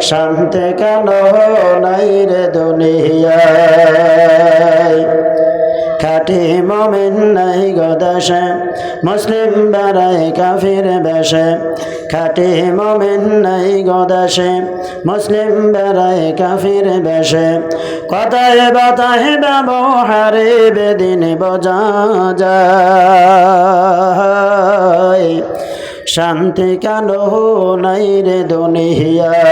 শান্তি কেন নাই রে দুনিয়ায়। খাঁটি মুমিন নাই গো দেশে, মুসলিম বেড়ায় কাফির বেশে। খাঁটি মুমিন নাই গো দেশে, মুসলিম বেড়ায় কাফির বেশে। কথায় বাতায় ব্যবহারে বেদিন বোঝা যায়। শান্তি কেন নাই রে দুনিয়ায়।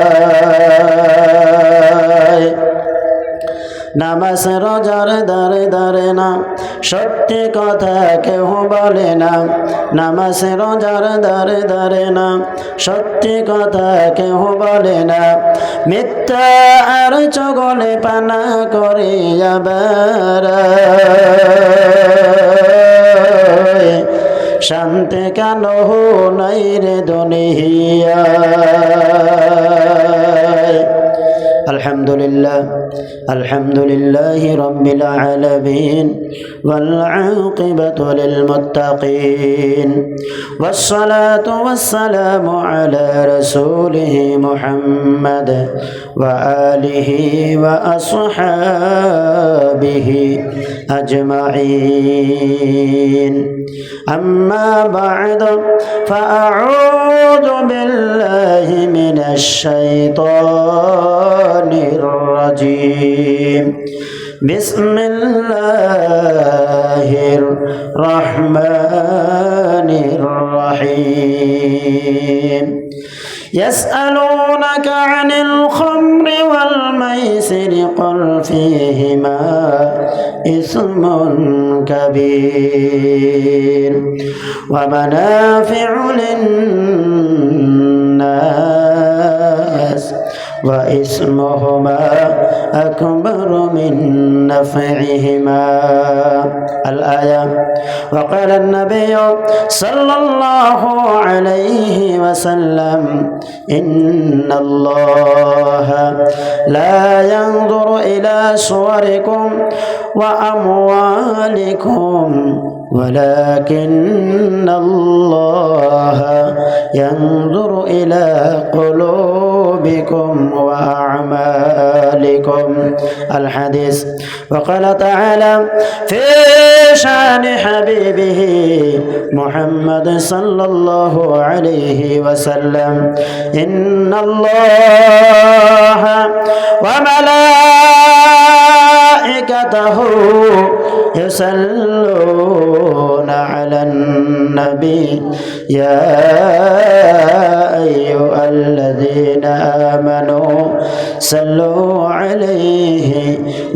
নামাজ রোজার দারে দারে না, সত্যি কথা কেউ বলে না। নামাজ রোজার দারে দারে না, সত্যি কথা কেউ বলে না। মিথ্যা আর চগলে পানা করে বেড়ায়। শান্তি কেন নাই রে দুনিয়ায়। আলহামদুলিল্লাহ আলহামদুলিল্লাহি রাব্বিল আলামিন ওয়াল আকিবাতু লিল মুত্তাকিন ওয়াসসালাতু ওয়াসসালামু আলা রাসূলিহি মুহাম্মাদ ওয়া আলিহি ওয়া আসহাবিহি আজমাইন। أما بعد فأعوذ بالله من الشيطان الرجيم. بسم الله الرحمن الرحيم. يسألونك عن الخمر والميسر قل فيهما إثم كبير ومنافع للناس وإثمهما أكبر من نفعهما. الآية. وقال النبي صلى الله عليه وسلم إن الله لا ينظر إلى صوركم وأموالكم ولكن الله ينظر إلى قلوبكم وأعمالكم. الحديث. وقال تعالى في شان حبيبه محمد صلى الله عليه وسلم إن الله وملائكته يصلون على النبي يا أيها الذين آمنوا صلوا عليه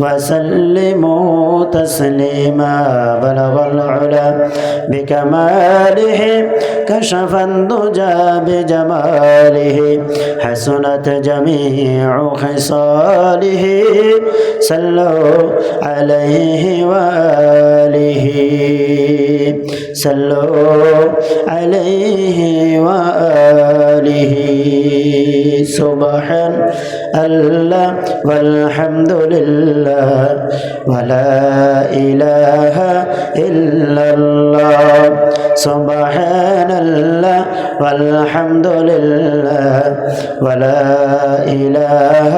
وسلموا تسليما. بلغ العلا بكماله كشف الدجى بجماله حسنت جميع خصاله صلوا عليه وآله صلوا عليه وآله. سبحان الله والحمد لله ولا إله إلا الله. سبحان الله والحمد لله ولا إله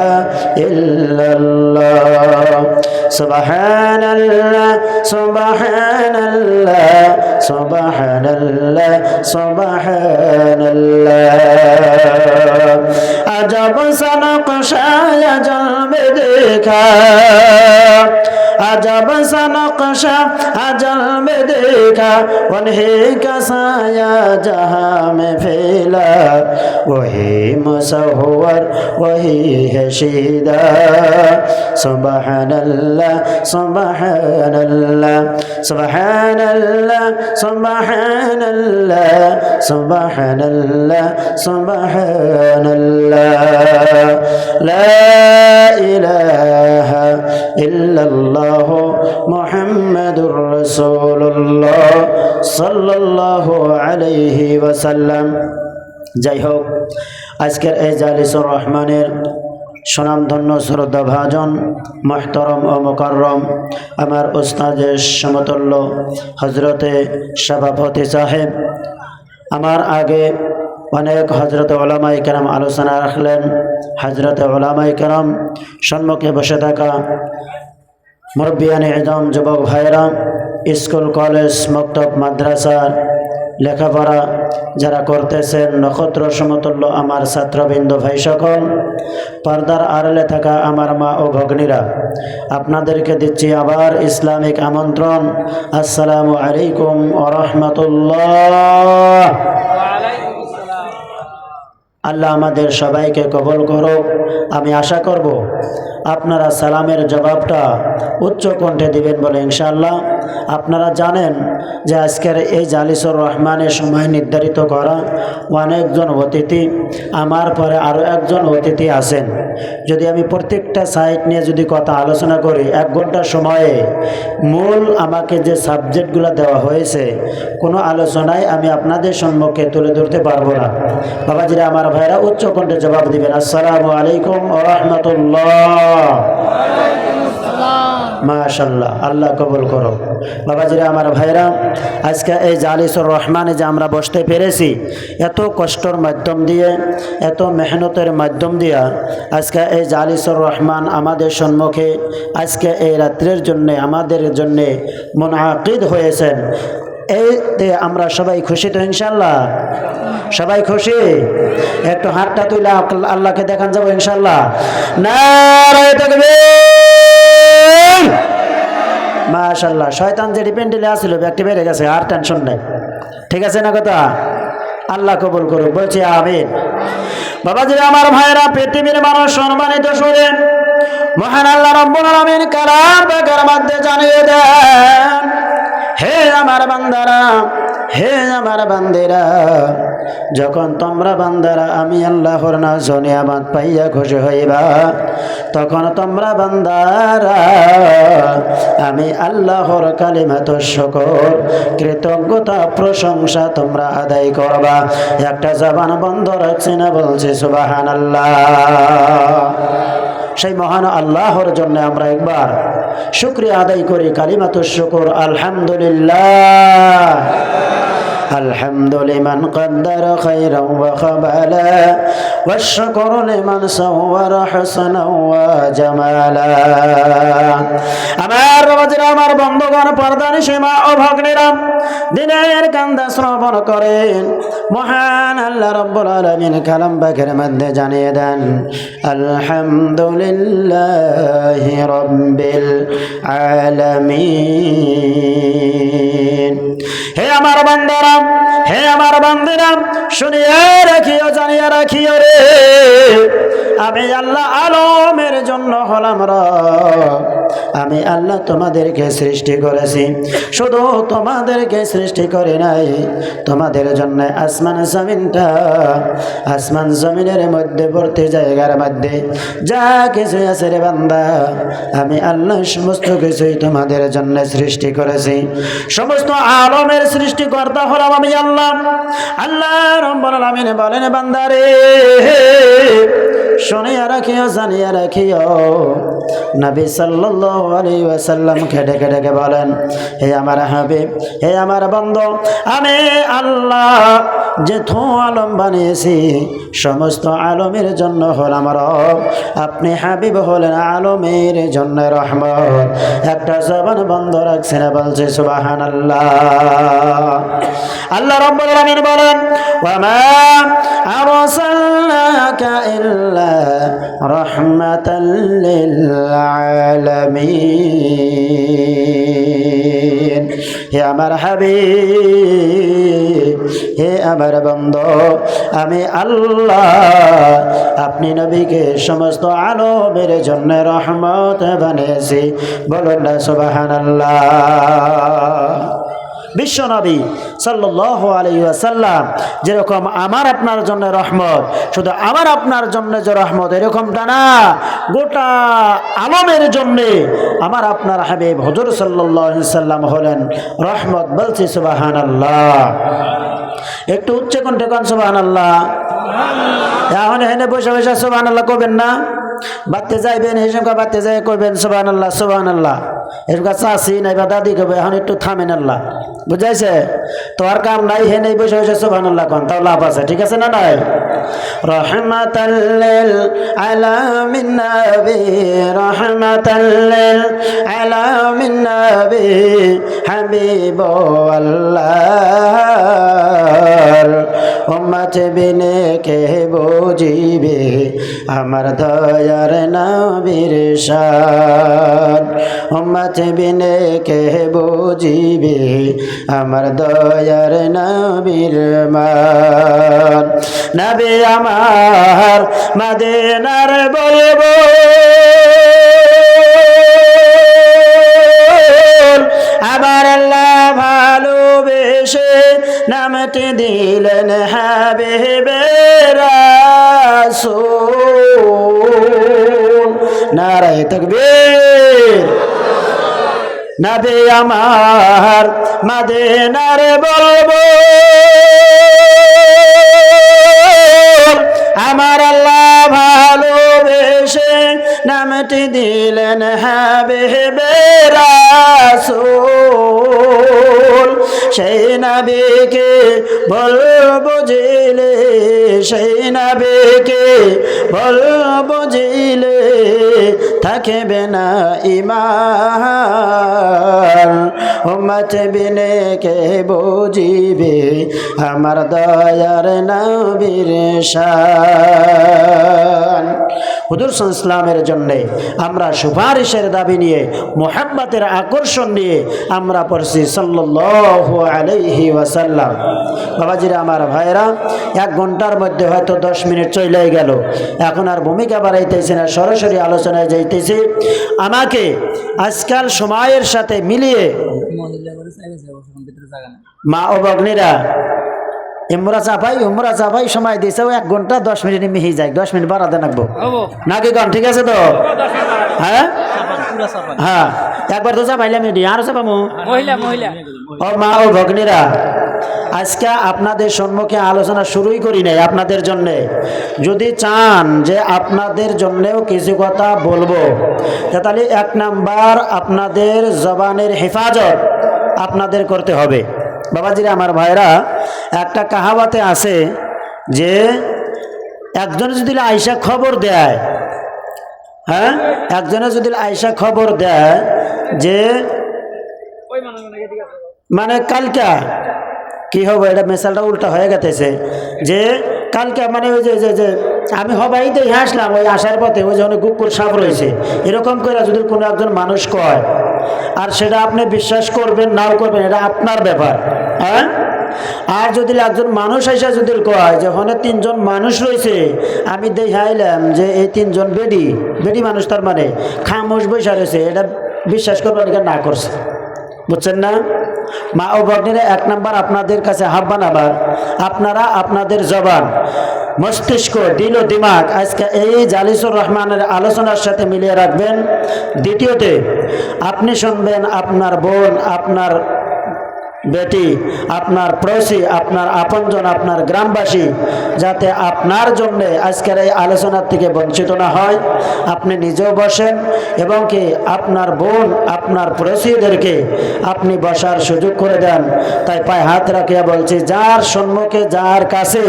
إلا الله. سبحان الله سبحان الله سبحان الله سبحان الله. अजब सा नक्शा अजल में देखा, अजब सा नक्शा अजल में देखा, उन्हीं का साया जहां में फैला, वही मुसव्वर वही है शीदा. सुबहान अल्लाह सुबहान अल्लाह सुबहान अल्लाह सुबहान अल्लाह सुबहान अल्लाह सुबहान अल्लाह. ला इलाहा इल्लल्लाह मुहम्मदुर रसूलुल्लाह सल्लल्लाहु अलैहि वसल्लम. যাই হোক, আজকের এই জালিসুর রহমানের সুনামধন্য শ্রদ্ধাভাজন মোহতরম ও মুকাররম আমার উস্তাদের সমতুল্য হজরতে সভাপতি সাহেব, আমার আগে অনেক হজরত ওলামায়ে কেরাম আলোচনা রাখলেন। হজরত ওলামায়ে কেরাম সম্মুখে বসে থাকা মুরব্বিয়ানে ইজম, যুবক ভাইরা, স্কুল কলেজ মক্তব মাদ্রাসা লেখাপড়া যারা করতেছেন, নক্ষত্র সমতুল্য আমার ছাত্রবৃন্দ ভাই সকল, পর্দার আড়ালে থাকা আমার মা ও ভগ্নীরা, আপনাদেরকে দিচ্ছি আবার ইসলামিক আমন্ত্রণ। আসসালামু আলাইকুম ওয়া রাহমাতুল্লাহ। আল্লাহ আমাদের সবাইকে কবুল করুক। আমি আশা করব আপনারা সালামের জবাবটা উচ্চ কণ্ঠে দিবেন বলে ইনশাআল্লাহ। আপনারা জানেন যে আজকের এই জালিসুর রহমানের সময় নির্ধারিত করা অনেকজন অতিথি, আমার পরে আরও একজন অতিথি আছেন। যদি আমি প্রত্যেকটা সাইট নিয়ে যদি কথা আলোচনা করি, 1 ঘন্টা সময়ে মূল আমাকে যে সাবজেক্টগুলো দেওয়া হয়েছে কোনো আলোচনায় আমি আপনাদের সম্মুখে তুলে ধরতে পারবো না। বাবাজিরা আমার ভাইরা উচ্চ কণ্ঠে জবাব দিবেন। আসসালামু আলাইকুম ওয়া রাহমাতুল্লাহ। মাশাআল্লাহ, আল্লাহ কবুল করো। বাবাজিরা আমার ভাইরা, আজকে এই জালিসুর রহমানে যে আমরা বসতে পেরেছি, এত কষ্টের মাধ্যম দিয়ে, এত মেহনতের মাধ্যম দিয়া আজকে এই জালিসুর রহমান আমাদের সম্মুখে আজকে এই রাত্রের জন্যে আমাদের জন্যে মুনআকিদ হয়েছেন। এইতে আমরা সবাই খুশি তো ইনশাআল্লাহ? সবাই খুশি? একটু হাতটা তুলে আল্লাহকে দেখান যাবো ইনশাআল্লাহ। নারায়ে তাকবীর। মাশাআল্লাহ, শয়তান যে ডিপেন্ডেলে আসছিল ব্যক্তি বেড়ে গেছে, আর টেনশন নাই। ঠিক আছে না কথা? আল্লাহ কবুল করুক, বলছি আমিন। বাবাজিরা আমার ভাইরা, পৃথিবীর মানুষ সম্মানিত শুনে মহান আল্লাহ রাব্বুল আলামিন কালাম পাকের মধ্যে জানিয়ে দেন, হে আমার বান্দারা, হে আমার বান্দেরা, যখন তোমরা বান্দারা আমি আল্লাহর নাজনিয়ামত পাইয়া খুশি হইবা, তখন তোমরা বান্দারা আমি আল্লাহর কালিমাতুশ শুকর, কৃতজ্ঞতা প্রশংসা তোমরা আদায় করবা। একটা জবান বন্ধ রাখছি না, বলছি সুবহানাল্লাহ। সেই মহান আল্লাহর জন্য আমরা একবার শুকরিয়া আদায় করি, কালিমাতুশ শুকর। আলহামদুলিল্লাহ। الحمد لمن قدر خيرا وخبالا والشكر لمن صور حسنا وجمالا। আমার বাবাজিরা, আমার বন্ধুগণ, পর্দার সীমা ও ভগ্নীরা, দিনের কান্দা শ্রবণ করেন। মহান আল্লাহ রাব্বুল আলামিন কালাম পাকের মধ্যে জানিয়ে দেন, আলহামদুলিল্লাহি রাব্বিল আলামিন। হে আমার বান্দারা, হে আমার বান্দিরা, শুনিয়ে রাখিও, জানিয়ে রাখিও রে, আমি আল্লাহ আলমের জন্য হলাম রব। আমি আল্লাহ তোমাদেরকে সৃষ্টি করেছি, শুধু তোমাদেরকে সৃষ্টি করে নাই, তোমাদের জন্য আসমান জমিনটা, আসমান জমিনের মধ্যবর্তী জায়গার মধ্যে যা কিছু আছে রে বান্দা, আমি আল্লাহ সমস্ত কিছুই তোমাদের জন্য সৃষ্টি করেছি। সমস্ত আলমের সৃষ্টিকর্তা হলাম আমি আল্লাহ। আল্লাহ রাব্বুল আলামিন বলেন, বান্দারে শুনিয়া রাখিও, জানিয়া রাখিও। নবী সাল্লাল্লাহু আলাইহি ওয়াসাল্লাম খেটে খেটে বলেন, হে আমার হাবিব, হে আমার বন্ধু, আমি আল্লাহ যে আলম বানিয়েছি, সমস্ত আলমের জন্য হলাম রব। আপনি হাবিব হলেন আলমের জন্য রহমত। একটা জবান বন্ধ রাখছে না, বলছে সুবহানাল্লাহ। আল্লাহ রাব্বুল আলামিন বলেন, ওয়া মা আরসালনাকা ইল্লা রাহমাতাল লিল আলামিন। হে আমার হাবিব, হে আমার বন্ধু, আমি আল্লাহ আপনি নবীকে সমস্ত আলমের জন্য রহমত বানিয়েছি। বলুন না সুবহানাল্লাহ। বিশ্ব নবী সাল্লাল্লাহু আলাইহি ওয়াসাল্লাম যেরকম আমার আপনার জন্য রহমত, শুধু আমার আপনার জন্য যে রহমত এরকমটা না, গোটা আলমের জন্য আমার আপনার হাবিব হুজুর সাল্লাল্লাহু আলাইহি ওয়াসাল্লাম হলেন রহমত। বলছি সুবহানাল্লাহ। একটু উচ্চ কণ্ঠে কোন সুবহানাল্লাহ। এখন এখানে বসে বসে সুবহানাল্লাহ কইবেন না, বাড়তে যাইবেন এই সঙ্গে বাড়তে যাই কইবেন সুবহানাল্লাহ সুবহানাল্লাহ। এরকম চাষি নাই বা দাদি কবে, এখন একটু থামেন আল্লাহ বুঝাইছে? তোর কাম নাই হে নেই বসে বসে সুবহানাল্লাহ কোন, তাও লাভ আছে। ঠিক আছে না নাই? রহমাতাল লিল আলামিন নবী, রহমাতাল লিল আলামিন নবী, হাবিবাল্লাহ। উম্মত বিনে কে বুঝিবে আমার দয়ার নবীর শান, উম্মত বিনে কে বুঝিবে আমার দয়ার নবীর মান। নবী আমার মদিনার বলবো, আবার আল্লাহ ভালোবেসে নামটি দিলেন হাবিবে রাসূল। নারায়ে তাকবীর। নবী আমার মদিনার বলবো, আমার আল্লাহ ভালোবেসে নামটি দিলেন হাবিবে রাসূল। সেই নবীকে বলবো জিলে, সেই নবীকে বলবো জিলে থাকবে না ঈমান। উম্মত বিনে কে বুঝিবে আমার দয়ার নবীর শান। হুজুর সাল্লাল্লাহু আলাইহি ওয়াসাল্লামের জন্যে আমরা সুপারিশের দাবি নিয়ে, মুহাব্বতের আকর্ষণ নিয়ে আমরা পড়ছি সাল্লাল্লাহু আলাইহি ওয়াসাল্লাম। বাবাজিরা আমার ভাইরা, 1 ঘন্টার মধ্যে হয়তো 10 মিনিট চলেই গেল। এখন আর ভূমিকা বাড়াইতেছি না, সরাসরি আলোচনায় যাইতেছি। আমাকে আজকাল সময়ের সাথে মিলিয়ে মা ও ভগ্নীরা ইমরা চাপাই সময় দিয়েছে 1 ঘন্টা 10 মিনিট মিহি যায়, 10 মিনিট বাড়াতে রাখবো নাকি কন? ঠিক আছে তো? হ্যাঁ হ্যাঁ, একবার তো চাপাইলাম, আরো চাপামো। ও মা ও ভগ্নীরা, আজকে আপনাদের সম্মুখে আলোচনা শুরুই করি নাই আপনাদের জন্যে। যদি চান যে আপনাদের জন্যেও কিছু কথা বলবো, তাহলে 1 নাম্বার আপনাদের জবানের হেফাজত আপনাদের করতে হবে। বাবাজিরা আমার ভাইরা, একটা কাহাবাতে আছে যে একজনে যদি আইসা খবর দেয়, হ্যাঁ, একজনে যদি আইসা খবর দেয় যে মানে কালকা কি হবে, এটা মেসালটা উল্টা হয়ে গেছে, যে কালকে মানে ওই যে আমি হবাইতে আসলাম, ওই আসার পথে ওই যে অনেক কুকুর সাপ রয়েছে, এরকম করে যদি কোনো একজন মানুষ কয়, আর সেটা আপনি বিশ্বাস করবেন নাও করবেন, এটা আপনার ব্যাপার। হ্যাঁ, আর যদি একজন মানুষ এসে যদি কয় যে ওখানে 3 জন মানুষ রয়েছে, আমি দেখাইলাম যে এই 3 জন বেডি মানুষ, তার মানে খামোশ বৈশা রয়েছে, এটা বিশ্বাস করবেন না করছে। বুঝছেন না? মা ও ভগ্নীরা, 1 নাম্বার আপনাদের কাছে আহ্বান, আবার আপনারা আপনাদের জবান, মস্তিষ্ক, দিল ও দিমাগ আজকে এই জালিসুর রহমানের আলোচনার সাথে মিলিয়ে রাখবেন। দ্বিতীয়তে, আপনি শুনবেন আপনার বোন, আপনার বেটি, আপনার প্রসি, আপনার আপনজন, আপনার গ্রামবাসী যাতে আপনার জন্যে আজকের এই আলোচনার থেকে বঞ্চিত না হয়, আপনি নিজেও বসেন এবং কি আপনার বোন, আপনার প্রসিদেরকে আপনি বসার সুযোগ করে দেন। তাই পায়ে হাত রাখিয়া বলছি, যার সম্মুখে, যার কাছে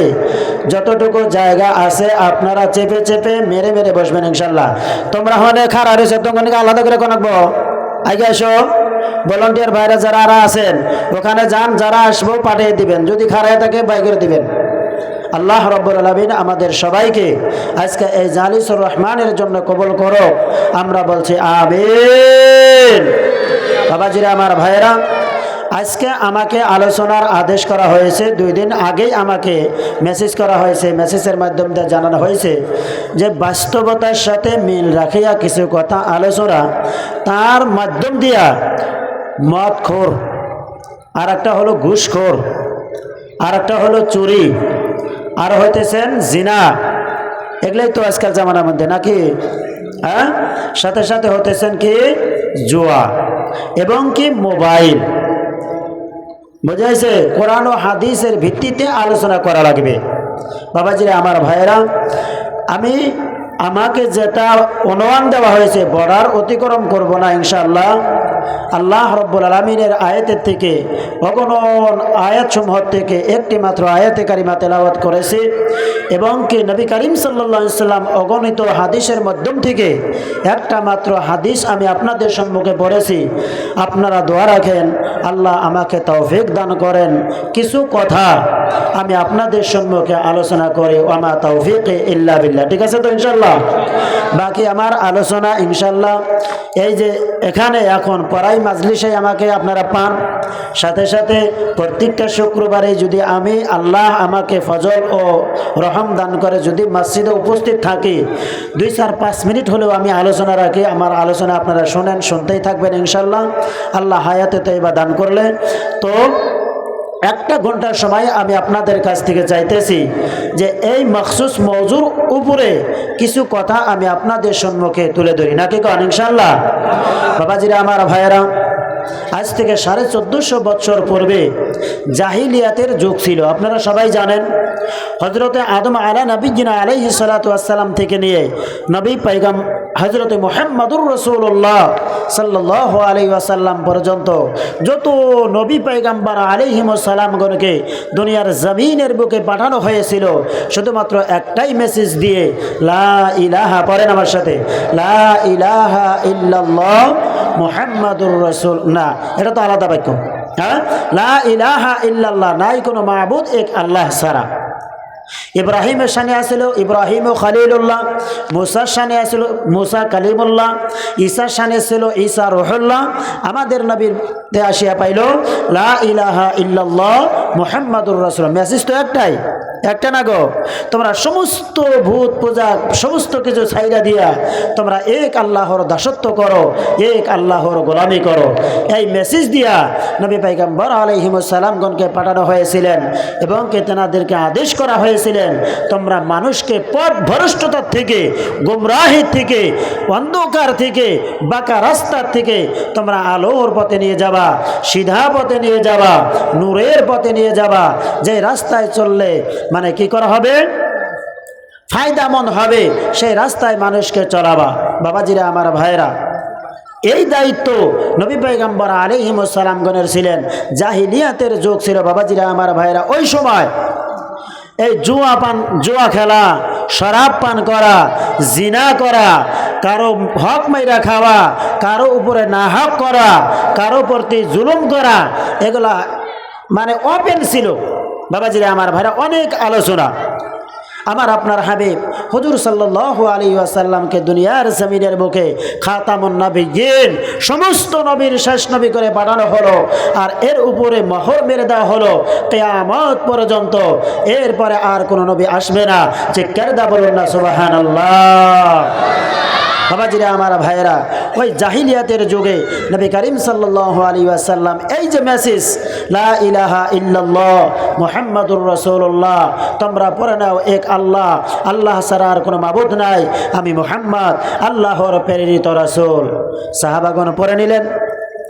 যতটুকু জায়গা আছে আপনারা চেপে চেপে মেরে মেরে বসবেন ইনশাল্লাহ। তোমরা হলে খারাপ হয়েছে, তোমাকে আলাদা করে কোনাকবো, আগে আসো। ভলান্টিয়ার ভাইরা যারা আছেন ওখানে যান, যারা আসবো পাঠিয়ে দিবেন, যদি খারাপ থাকে বাই করে দিবেন। আল্লাহ রাব্বুল আলামিন আমাদের সবাইকে আজকে এই জালিসুর রহমানের জন্য কবুল করো, আমরা বলছি আমিন। বাবাজিরা আমার ভাইরা, আজকে আমাকে আলোচনার আদেশ করা হয়েছে, 2 দিন আগেই আমাকে মেসেজ করা হয়েছে, মেসেজের মাধ্যমে জানানো হয়েছে যে বাস্তবতার সাথে মিল রাখিয়া কিছু কথা আলোচনা, তার মাধ্যম দিয়া মদখোর, আর একটা হলো ঘুষখোর, আর একটা হলো চুরি, আর হইতেছেন জিনা, এগুলোই তো আজকাল জামানার মধ্যে নাকি? হ্যাঁ, সাথে সাথে হতেছেন কি জুয়া এবং কি মোবাইল। বুঝাইছে? কোরআন ও হাদিসের ভিত্তিতে আলোচনা করা লাগবে। বাবাজিরা আমার ভাইয়েরা, আমাকে যেটা অনুমান দেওয়া হয়েছে বর্ডার অতিক্রম করব না ইনশাআল্লাহ। আল্লাহ রব্বুল আলামিনের আয়াতের থেকে অগণন আয়াতসমূহ থেকে একটি মাত্র আয়াতে কারিমা তেলাওয়াত করেছি এবং কি নবী করিম সাল্লাল্লাহু আলাইহি সাল্লাম অগণিত হাদিসের মাধ্যম থেকে একটা মাত্র হাদিস আমি আপনাদের সম্মুখে পড়েছি। আপনারা দোয়া রাখেন আল্লাহ আমাকে তৌফিক দান করেন কিছু কথা আমি আপনাদের সম্মুখে আলোচনা করি, ওয়ামা তৌফিক ইল্লা বিল্লাহ। ঠিক আছে তো ইনশাল্লাহ? বাকি আমার আলোচনা ইনশাল্লাহ এই যে এখানে এখন পড়াই মাজলিসে আমাকে আপনারা পান, সাথে সাথে প্রত্যেকটা শুক্রবারে যদি আমি আল্লাহ আমাকে ফজল ও রহম দান করে যদি মসজিদে উপস্থিত থাকি 2-4-5 মিনিট হলেও আমি আলোচনা রাখি। আমার আলোচনা আপনারা শোনেন, শুনতেই থাকবেন ইনশাল্লাহ। আল্লাহ হায়াতে তৈবা দান করলে তো 1 ঘন্টার সময় আমি আপনাদের কাছ থেকে চাইতেছি যে এই মখসুস মওজুর উপরে কিছু কথা আমি আপনাদের সম্মুখে তুলে ধরি, নাকি কন ইনশাল্লাহ? বাবাজিরা আমার ভাইয়েরা, আজ থেকে 1450 বছর পূর্বে জাহিলিয়াতের যুগ ছিল। আপনারা সবাই জানেন হজরতে আদম আলা নবীনা আলাইহিস সালাতু ওয়াস সালাম থেকে নিয়ে নবী পয়গম হজরতে মুহাম্মদুর রাসূলুল্লাহ সাল্লাল্লাহু আলাইহি ওয়াসাল্লাম পর্যন্ত যত নবী পয়গম্বর আলাইহিমুস সালামগণকে দুনিয়ার জমিনের বুকে পাঠানো হয়েছিল শুধুমাত্র একটাই মেসেজ দিয়ে, লা ইলাহা, পড়েন আমার সাথে, লা ইলাহা ইল্লাল্লাহ মুহাম্মাদুর রাসূল, না এটা তো আলাদা বাক্য, হ্যাঁ, লা ইলাহা ইল্লাল্লাহ, নাই কোনো মাবুদ এক আল্লাহ ছাড়া। ইব্রাহিমের শানে আসিল ইব্রাহিম ও খলিলুল্লাহ, মুসার শানে আসিল মুসা কালিমুল্লাহ, ঈসার শানে ছিল ঈসা রুহুল্লাহ। আমাদের নবীর আসিয়া পাইল লা ইলাহা ইল্লাল্লাহ মুহাম্মাদুর রাসূল। মেসেজ তো একটা না গো, তোমরা সমস্ত ভূত পূজা সমস্ত কিছু ছাইরা দিয়া তোমরা এক আল্লাহর দাসত্ব করো, এক আল্লাহর গোলামি করো। এই মেসেজ দিয়া নবী পয়গম্বর আলাইহিমুস সালামগণকে পাঠানো হয়েছিলেন এবং তেনাদেরকে আদেশ করা হয়েছিলেন তোমরা মানুষকে পথ ভ্রষ্টতার থেকে, গুমরাহির থেকে, অন্ধকার থেকে, বাঁকা রাস্তার থেকে তোমরা আলোর পথে নিয়ে যাবা, সিধা পথে নিয়ে যাবা, নূরের পথে নিয়ে যাবা। যে রাস্তায় চললে মানে কি করা হবে, ফায়দামন্দ হবে, সেই রাস্তায় মানুষকে চলাবা। বাবাজিরা আমার ভাইরা, এই দায়িত্ব নবী পয়গম্বর আলাইহিমুস সালামগণের ছিলেন। জাহিলিয়াতের যুগ ছিল বাবাজিরা আমার ভাইরা। ওই সময় এই জুয়া খেলা, শরাব পান করা, জিনা করা, কারো হক মাইরা খাওয়া, কারো উপরে না হক করা, কারো প্রতি জুলুম করা, এগুলা মানে ওপেন ছিল বাবাজিরা আমার ভাইরা। অনেক আলোচনা আমার আপনার হাবিব হুজুর সাল্লাল্লাহু আলাইহি ওয়াসাল্লামকে দুনিয়ার জমিনের বুকে খাতামুন নবিয়্যিন, সমস্ত নবীর শেষ নবী করে পাঠানো হলো, আর এর উপরে মোহর মেরে দেওয়া হলো কিয়ামত পর্যন্ত। এরপরে আর কোনো নবী আসবে না। যে কেরদা বলুন না সুবহানাল্লাহ। বাবাজিরা আমার ভাইয়েরা, ওই জাহিলিয়াতের যুগে নবী করিম সাল্লাল্লাহু আলাইহি ওয়াসাল্লাম এই যে মেসেজ, লা ইলাহা ইল্লাল্লাহ মুহাম্মাদুর রাসূলুল্লাহ, তোমরা পড়ে নাও এক আল্লাহ, আল্লাহ ছাড়া আর কোনো মাবুদ নাই, আমি মুহাম্মদ আল্লাহর প্রেরিত রাসূল। সাহাবাগণ পড়ে নিলেন।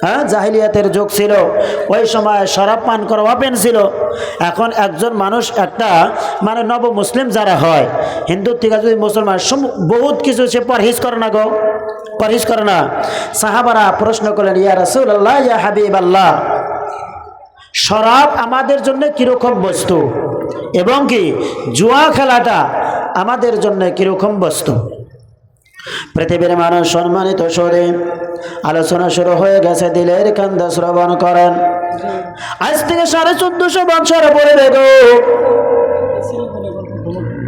হ্যাঁ, জাহিলিয়াতের যুগ ছিল, ওই সময় শরাব পান করা ওপেন ছিল। এখন একজন মানুষ একটা মানে নব মুসলিম যারা হয়, হিন্দুর থেকে যদি মুসলমান, বহুত কিছু সে পরহেজ করে না গো, পরহেজ করে না। সাহাবারা প্রশ্ন করলেন, ইয়া রাসূলুল্লাহ, ইয়া হাবিবাল্লাহ, শরাব আমাদের জন্য কীরকম বস্তু এবং কি জুয়া খেলাটা আমাদের জন্য কীরকম বস্তু? পৃথিবীর মানুষ সম্মানিত সরে আলোচনা শুরু হয়ে গেছে, দিলের কান্দা শ্রবণ করেন। আজ থেকে 1450 বছর পরে দেখো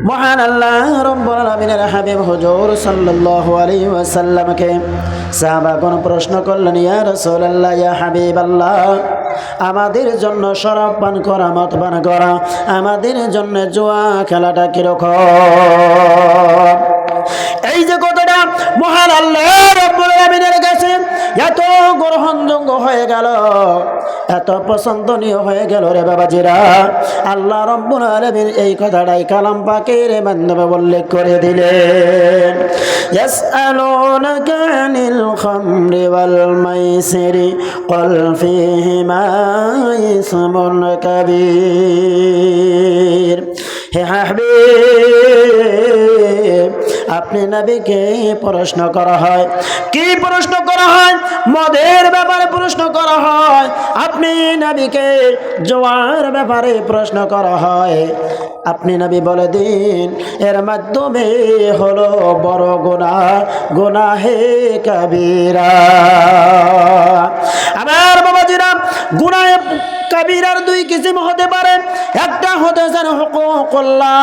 মহান আল্লাহ রাব্বুল আলামিনের হাবিব হুজুর সাল্লাল্লাহু আলাইহি ওয়াসাল্লামকে সাহাবাগণ প্রশ্ন করলেন, ইয়া রাসূলুল্লাহ, ইয়া হাবিবাল্লাহ, আমাদের জন্য শরাব পান করা, মদ পান করা, আমাদের জন্য জুয়া খেলাটা কিরকম? এই যে কথাটা মহান আল্লাহ রাব্বুল আলামিনের কাছে এত গ্রহণযোগ্য হয়ে গেল, এত পছন্দনীয় হয়ে গেল রে বাবাজিরা, আল্লাহ রাব্বুল আলামিন এই কথাটাই কালাম পাকের মাধ্যমে উল্লেখ করে দিলেন। ইয়াসআলুনাকা আনিল খামরি ওয়াল মাইসিরি ক্বাল ফীহিমা ইসমুন কাবীর। হে হাবিব, আপনি নবীকে প্রশ্ন করা হয়। কি প্রশ্ন করা হয়? মদের ব্যাপারে প্রশ্ন করা হয়। আপনি নবীকে জোয়ার ব্যাপারে প্রশ্ন করা হয়। আপনি নবী বলে দিন এর মাধ্যমে হলো বড় গুনাহ, গুনাহে কাবীরা। আমার বাবাজিরা, গুনাহে কাবীরার দুই কিসিম হতে পারে। একটা হতেছেন হুকুকুল্লাহ,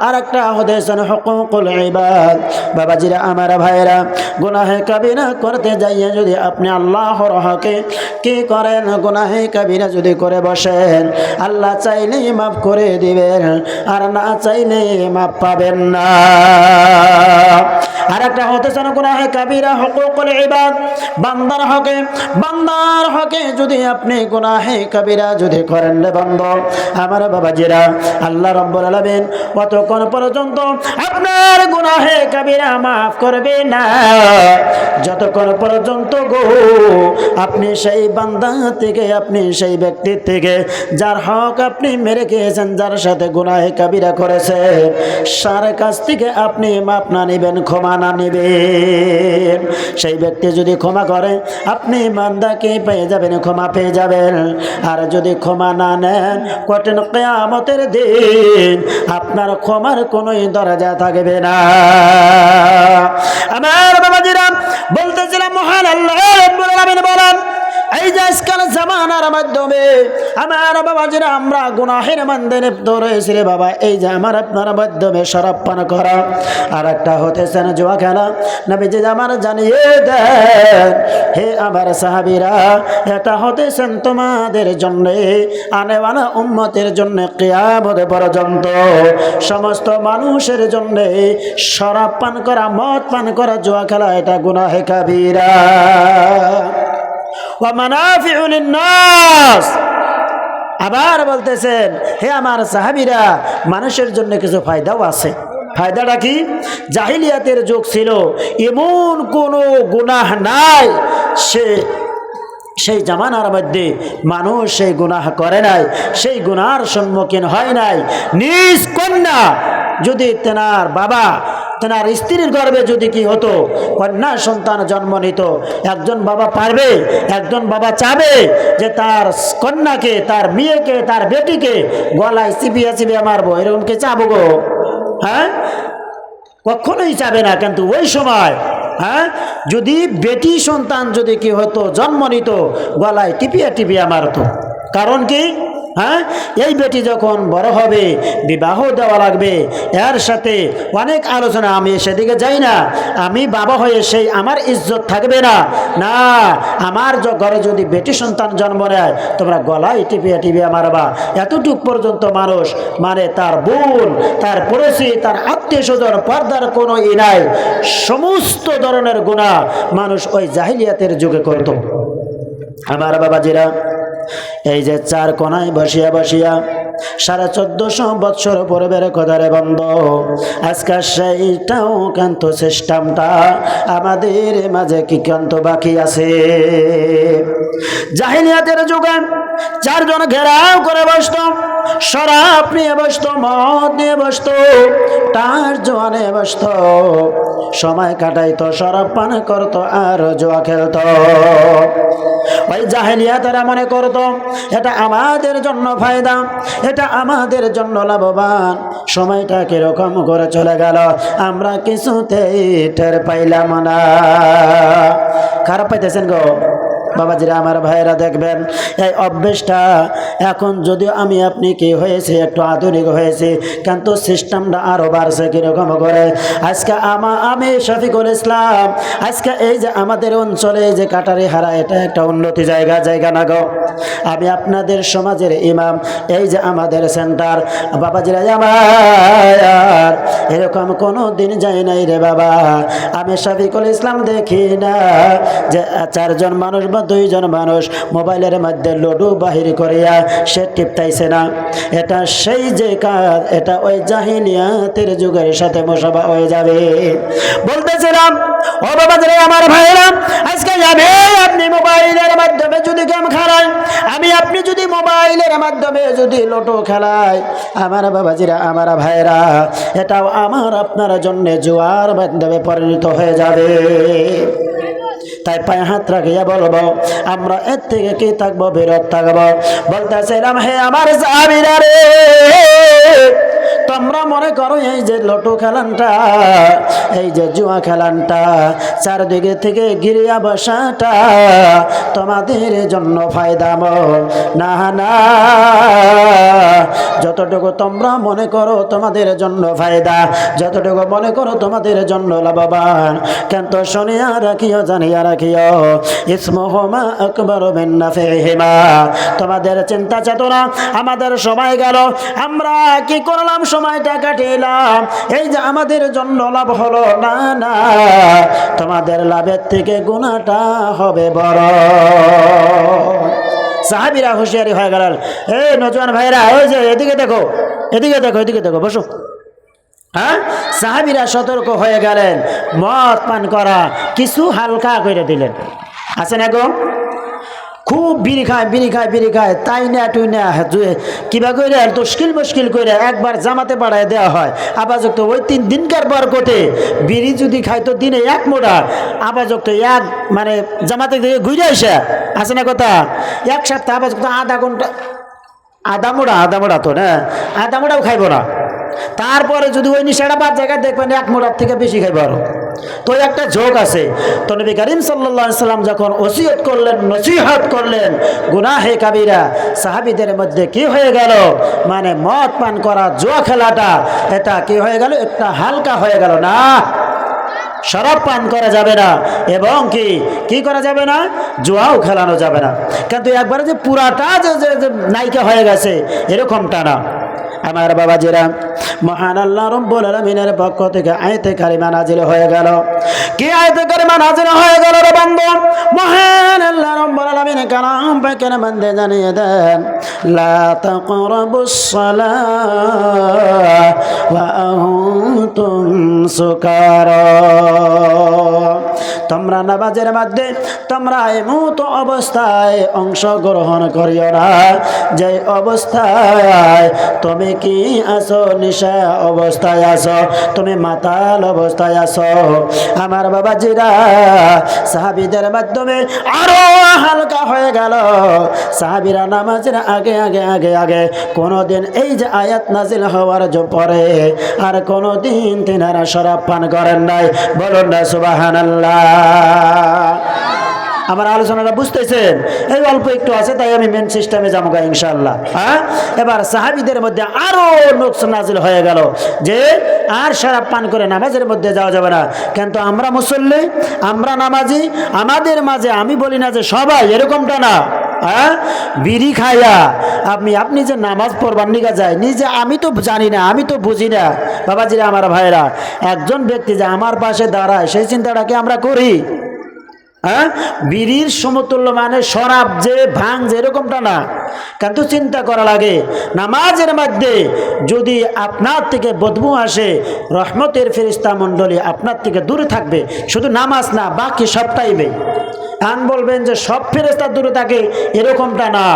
আর একটা হতেছেন হুকুকুল ইবাদ। বাবাজিরা, আমার ভাইরা, গুনাহে কাবীরা করতে যাইয়ে যদি আপনি আল্লাহর হকে কি করেন, গুনাহে কাবীরা যদি করে বসেন, আল্লাহ চাইলেই মাফ করে দিবেন, আর না চাইলে মাফ পাবেন না। আর একটা হতেছেন গুনাহে কাবীরা হুকুকুল ইবাদ, বান্দার হকে যদি আপনি গুনাহে কাবীরা যদি করেন রে বান্দা, আমার বাবাজিরা, আল্লাহ রাব্বুল আলামিন কতক্ষণ পর্যন্ত আপনার গুনাহে কাবীরা মাফ করবে না, যতক্ষণ পর্যন্ত গো আপনি সেই বান্দা থেকে, আপনি সেই ব্যক্তির থেকে যার হক আপনি মেরে খেয়েছেন, যার সাথে গুনাহে কাবীরা করেছেন, সার কাছ থেকে আপনি মাফ না নেবেন, ক্ষমা না নেবেন। সেই ব্যক্তি যদি ক্ষমা করে, আপনি বান্দাকে পেয়ে যাবেন, ক্ষমা পেয়ে যাবেন। আর যদি ক্ষমা না নেন, কঠিন কিয়ামতের দিন আপনার ক্ষমার কোনো দরজা থাকবে না। আমার বাবাজিরা, বলতেছিলাম মহান আল্লাহ রাব্বুল আলামিন বলেন, এই যে আজকাল জামানার মাধ্যমে আমার বাবাজিরা আমরা গুনাহের মধ্যে লিপ্ত রয়েছি রে বাবা। এই যে আমার আপনার মাধ্যমে শরাব পান করা, আর একটা হতেছে না জুয়া খেলা। নবীজি আমার জানিয়ে দেন, হে আমার সাহাবীরা, এটা হতেছেন তোমাদের জন্য, আনেওয়ালা উম্মতের জন্য, কিয়ামত পর্যন্ত সমস্ত মানুষের জন্য শরাব পান করা, মদ পান করা, জুয়া খেলা, এটা গুনাহে কাবীরা। আবার বলতেছেন, হে আমার সাহাবীরা, মানুষের জন্য কিছু ফায়দাও আছে। ফায়দাটা কি? জাহিলিয়াতের যুগ ছিল, এমন কোনো গুনাহ নাই সেই জামানার মধ্যে মানুষ সেই গুনাহ করে নাই, সেই গুনার সম্মুখীন হয় নাই। নিজ কন্যা যদি তেনার বাবা, তেনার স্ত্রীর গর্ভে যদি কি হতো, কন্যা সন্তান জন্ম নিত, একজন বাবা পারবে, একজন বাবা চাবে যে তার কন্যাকে, তার মেয়েকে, তার বেটিকে গলায় চিবিয়ে মারবো, এরকম কে চাবো গো? হ্যাঁ, কখনোই চাবে না। কিন্তু ওই সময় যদি বেটি সন্তান যদি কি হতো, জন্ম নিত, গলায় টিপিয়া মারতো। কারণ কি? এই বেটি যখন বড় হবে, বিবাহ দেওয়া লাগবে, এর সাথে অনেক আলোচনা। আমি সেদিকে যাই না, আমি বাবা হয়ে সেই আমার ইজ্জত থাকবে না। না, আমার ঘরে যদি বেটি সন্তান জন্ম নেয়, তোমরা গলায় টিপিয়া মারবা। এতটুক পর্যন্ত মানুষ মানে তার বোন, তার পড়োশি, তার আত্মীয় স্বজন, পর্দার কোনো নাই, সমস্ত ধরনের গুনাহ মানুষ ওই জাহিলিয়াতের যুগে করত। আমার বাবাজিরা, এই যে চার কোনায় বসিয়া 1450 বৎসর পূর্বের কথারে বন্ধ, আজকাল সেইটাও কিন্তু সিস্টেমটা আমাদের মাঝে কি কিন্তু বাকি আছে। জাহিলিয়াতের যুগে চারজন ঘেরাও করে বসত, শরাব নিয়ে বসত, মদ নিয়ে বসত, টার জোয়া নিয়ে বসত, সময় কাটাইতো, শরাব পান করতো আর জোয়া খেলতো। ওই জাহিলিয়াতেরা মনে করতো এটা আমাদের জন্য ফায়দা, এটা আমাদের জন্য লাভবান। সময়টা কিরকম করে চলে গেল আমরা কিছুতেই টের পাইলাম না। খারাপ পাইতেছেন গো বাবাজিরা, আমার ভাইয়েরা, দেখবেন এই অভ্যেসটা এখন যদিও আমি আপনি কি হয়েছে, একটু আধুনিক হয়েছে, কিন্তু সিস্টেমটা আরও বাড়ছে। কীরকম করে আজকে আমি শফিকুল ইসলাম, আজকে এই যে আমাদের অঞ্চলে যে কাটারি হারা, এটা একটা উন্নতি জায়গা না গো। আমি আপনাদের সমাজের ইমাম, এই যে আমাদের সেন্টার, বাবাজিরা আমার এরকম কোনো দিন যায় নাই রে বাবা, আমি শফিকুল ইসলাম দেখি না যে চারজন মানুষ বা দুইজন মানুষ মোবাইলের মধ্যে লুডু বাহির করিয়া সে টিপতাইছে না। এটা সেই যে কাজ, এটা ওই জাহিলিয়াতের যুগের সাথে মোশাবা হয়ে যাবে। বলতেছিলাম ও বাবাজিরা, আমার ভাইরা, আজকে যাবে আপনি মোবাইলের মাধ্যমে মাধ্যমে যদি গেম খেলাই, আমি আপনি যদি মোবাইলের মাধ্যমে যদি লুডো খেলাই, আমার বাবাজিরা আমার ভাইরা, এটাও আমার আপনার জন্য জুয়ার মাধ্যমে পরিণত হয়ে যাবে। তাই পায়ে হাত রাখিয়া বলবো, আমরা এর থেকে কি থাকবো? বিরত থাকবো। বলতেছিলাম, হে আমার সাহাবীরা রে, তোমরা মনে করো এই যে লুডো খেলানটা, এই যে জুয়া খেলানটা, চারদিকে থেকে গিরিয়া বসাটা তোমাদের জন্য ফায়দাময় না। না, যতটুকু তোমরা মনে করো তোমাদের জন্য ফায়দা, যতটুকু মনে করো তোমাদের জন্য লাভবান, কিন্তু শুনিয়া রাখিও, জানিয়া রাখিও, ইসমুহুমা আকবারু মিন নাফিহিমা। তোমাদের চিন্তা চেতনা আমাদের সময় গেল, আমরা কি করলাম? সময়টা কাটিলাম, এই যে আমাদের জন্য লাভ হলো না। না, তোমাদের লাভের থেকে গুনাহটা হবে বড়। সাহাবীরা হুঁশিয়ারি হয়ে গেল, এই নজওয়ান ভাইরা, ওই যে এদিকে দেখো, এদিকে দেখো, এদিকে দেখো, বসো। হ্যাঁ, সাহাবীরা সতর্ক হয়ে গেলেন, মদ পান করা কিছু হালকা করে দিলেন। আছে না গো? খুব বিড়ি খায়, তাই না টুই না কিবা করে মুশকিল করে একবার জামাতে পাড়ায় দেওয়া হয়। আবাযুক্ত ওই 3 দিনকার বরকতে বিড়ি যদি খাইতো দিনে 1 মোড়া, আবাযুক্ত এক মানে জামাতে থেকে ঘুরে আসে, আছে না কথা? 1 সপ্তাহ আবাযুক্ত আধা ঘন্টা, আধা মোড়া তো না, আধা মোড়াও খাইব না। তারপরে যদি ওই নিশাটা বাদ জায়গায় দেখবেন 1 মোড়ার থেকে বেশি খাইব আরো। তো একটা ঝোঁক আছে। তো নবী করিম সাল্লাল্লাহু আলাইহি সাল্লাম যখন ওসিয়ত করলেন, নসিহত করলেন গুনাহে কাবীরা, সাহাবীদের মধ্যে কি হয়ে গেল? মানে মদ পান করা, জুয়া খেলাটা, এটা কি হয়ে গেল? একটা হালকা হয়ে গেল। না, শরাব পান করা যাবে না, এবং কি করা যাবে না? জুয়াও খেলানো যাবে না। কিন্তু একবারে যে পুরাটা যে নায়িকা হয়ে গেছে এরকমটা না। আমার বাবাজিরা, মহান আল্লাহ রাব্বুল আলামিনের পক্ষ থেকে আয়াতে কারিমা নাজিল হয়ে গেল। কি আয়াতে কারিমা নাজিল হয়ে গেল রে বান্দা? মহান আল্লাহ রাব্বুল আলামিন কালাম পাকের মধ্যে জানিয়ে দেন, লা তাকরাবুস সালাহ ওয়া আনতুম সুকারা। তোমরা নামাজের মধ্যে তোমরা এমত অবস্থায় অংশগ্রহণ করিও না যে অবস্থায় তুমি কি আছো? নিশা অবস্থায় আছো, তুমি মাতাল অবস্থায় আছো। আমার বাবাজিরা, সাহাবীদের মাধ্যমে আরো হালকা হয়ে গেল। সাহাবীরা নামাজের আগে কোনোদিন এই যে আয়াত নাজিল হওয়ার পরে আর কোনোদিন তিনারা শরাব পান করেন নাই। বলুন না সুবহানাল্লাহ। আমার আলোচনাটা বুঝতেছেন? এই অল্প একটু আছে, তাই আমি মেন সিস্টেমে যাবো ইনশাআল্লাহ। হ্যাঁ, এবার সাহাবীদের মধ্যে আরো নকশ নাজিল হয়ে গেল যে আর শরাব পান করে নামাজের মধ্যে যাওয়া যাবে না। কিন্তু আমরা মুসল্লি, আমরা নামাজি, আমাদের মাঝে আমি বলি না যে সবাই এরকমটা না। হ্যাঁ, বিড়ি খাইয়া আপনি যে নামাজ পড়বার নিকা যায় নিজে, আমি তো জানি না, আমি তো বুঝি না। বাবাজিরা আমার ভাইরা, একজন ব্যক্তি যে আমার পাশে দাঁড়ায় সেই চিন্তাটাকে আমরা করি। হ্যাঁ, বিড়ির সমতুল্য মানে শরাব যে ভাঙ যে এরকমটা না, কিন্তু চিন্তা করা লাগে নামাজের মধ্যে যদি আপনার থেকে বদবু আসে, রহমতের ফেরেশতা মণ্ডলী আপনার থেকে দূরে থাকবে। শুধু নামাজ না, বাকি সব টাইমে। আন বলবেন যে সব ফেরেশতা দূরে থাকে, এরকমটা না।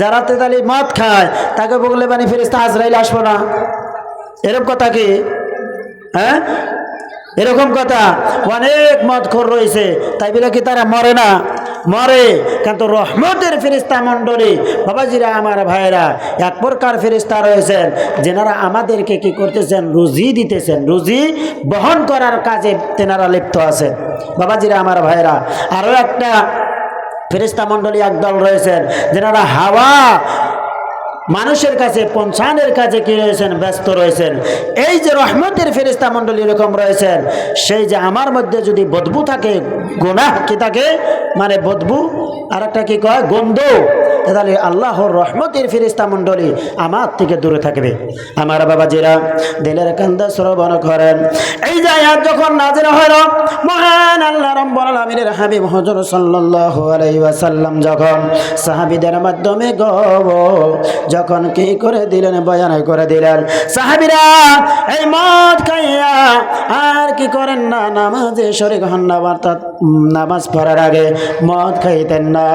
যারা তেতালি মদ খায় তাকে বললে মানে ফেরেশতা আজরাইল আসবো না, এরকম কথা কি? হ্যাঁ, এরকম কথা। অনেক মদখোর রয়েছে, তাই বলে কি তারা মরে না? মরে, কিন্তু রহমতের ফেরেশতা মণ্ডলী, বাবাজিরা আমার ভাইরা, এক প্রকার ফেরেশতা রয়েছেন যেনারা আমাদেরকে কি করতেছেন? রুজি দিতেছেন, রুজি বহন করার কাজে তেনারা লিপ্ত আছেন। বাবাজিরা আমার ভাইরা, আরও একটা ফেরেশতা মণ্ডলী একদল রয়েছেন যেনারা হাওয়া মানুষের কাছে পৌঁছানোর কাজে কি রয়েছেন? ব্যস্ত রয়েছেন। এই যে রহমতের ফেরেশতা মণ্ডলী এরকম রয়েছেন, সেই যে আমার মধ্যে যদি বদবু থাকে, গুনাহ কি থাকে মানে বদবু, আর একটা কি কয়? গন্ধ। তাহলে আল্লাহর রহমতের ফেরেশতা মণ্ডলী আমার থেকে দূরে থাকবে। আমার বাবাজিরা, দিলের কান্দা শ্রবণ করেন। এই যে আয়াত যখন নাযিল হলো, মহান আল্লাহ রাব্বুল আলামিনের হাবিব হুজুর সাল্লাল্লাহু আলাইহি ওয়াসাল্লাম যখন সাহাবীদের মাধ্যমে যখন কি করে দিলেন? বয়ান করে দিলেন। সাহাবীরা এই মদ খাইয়া আর কি করেন না, নামাজে শরীক হন না, অর্থাৎ নামাজ পড়ার আগে মদ খাইতেন না।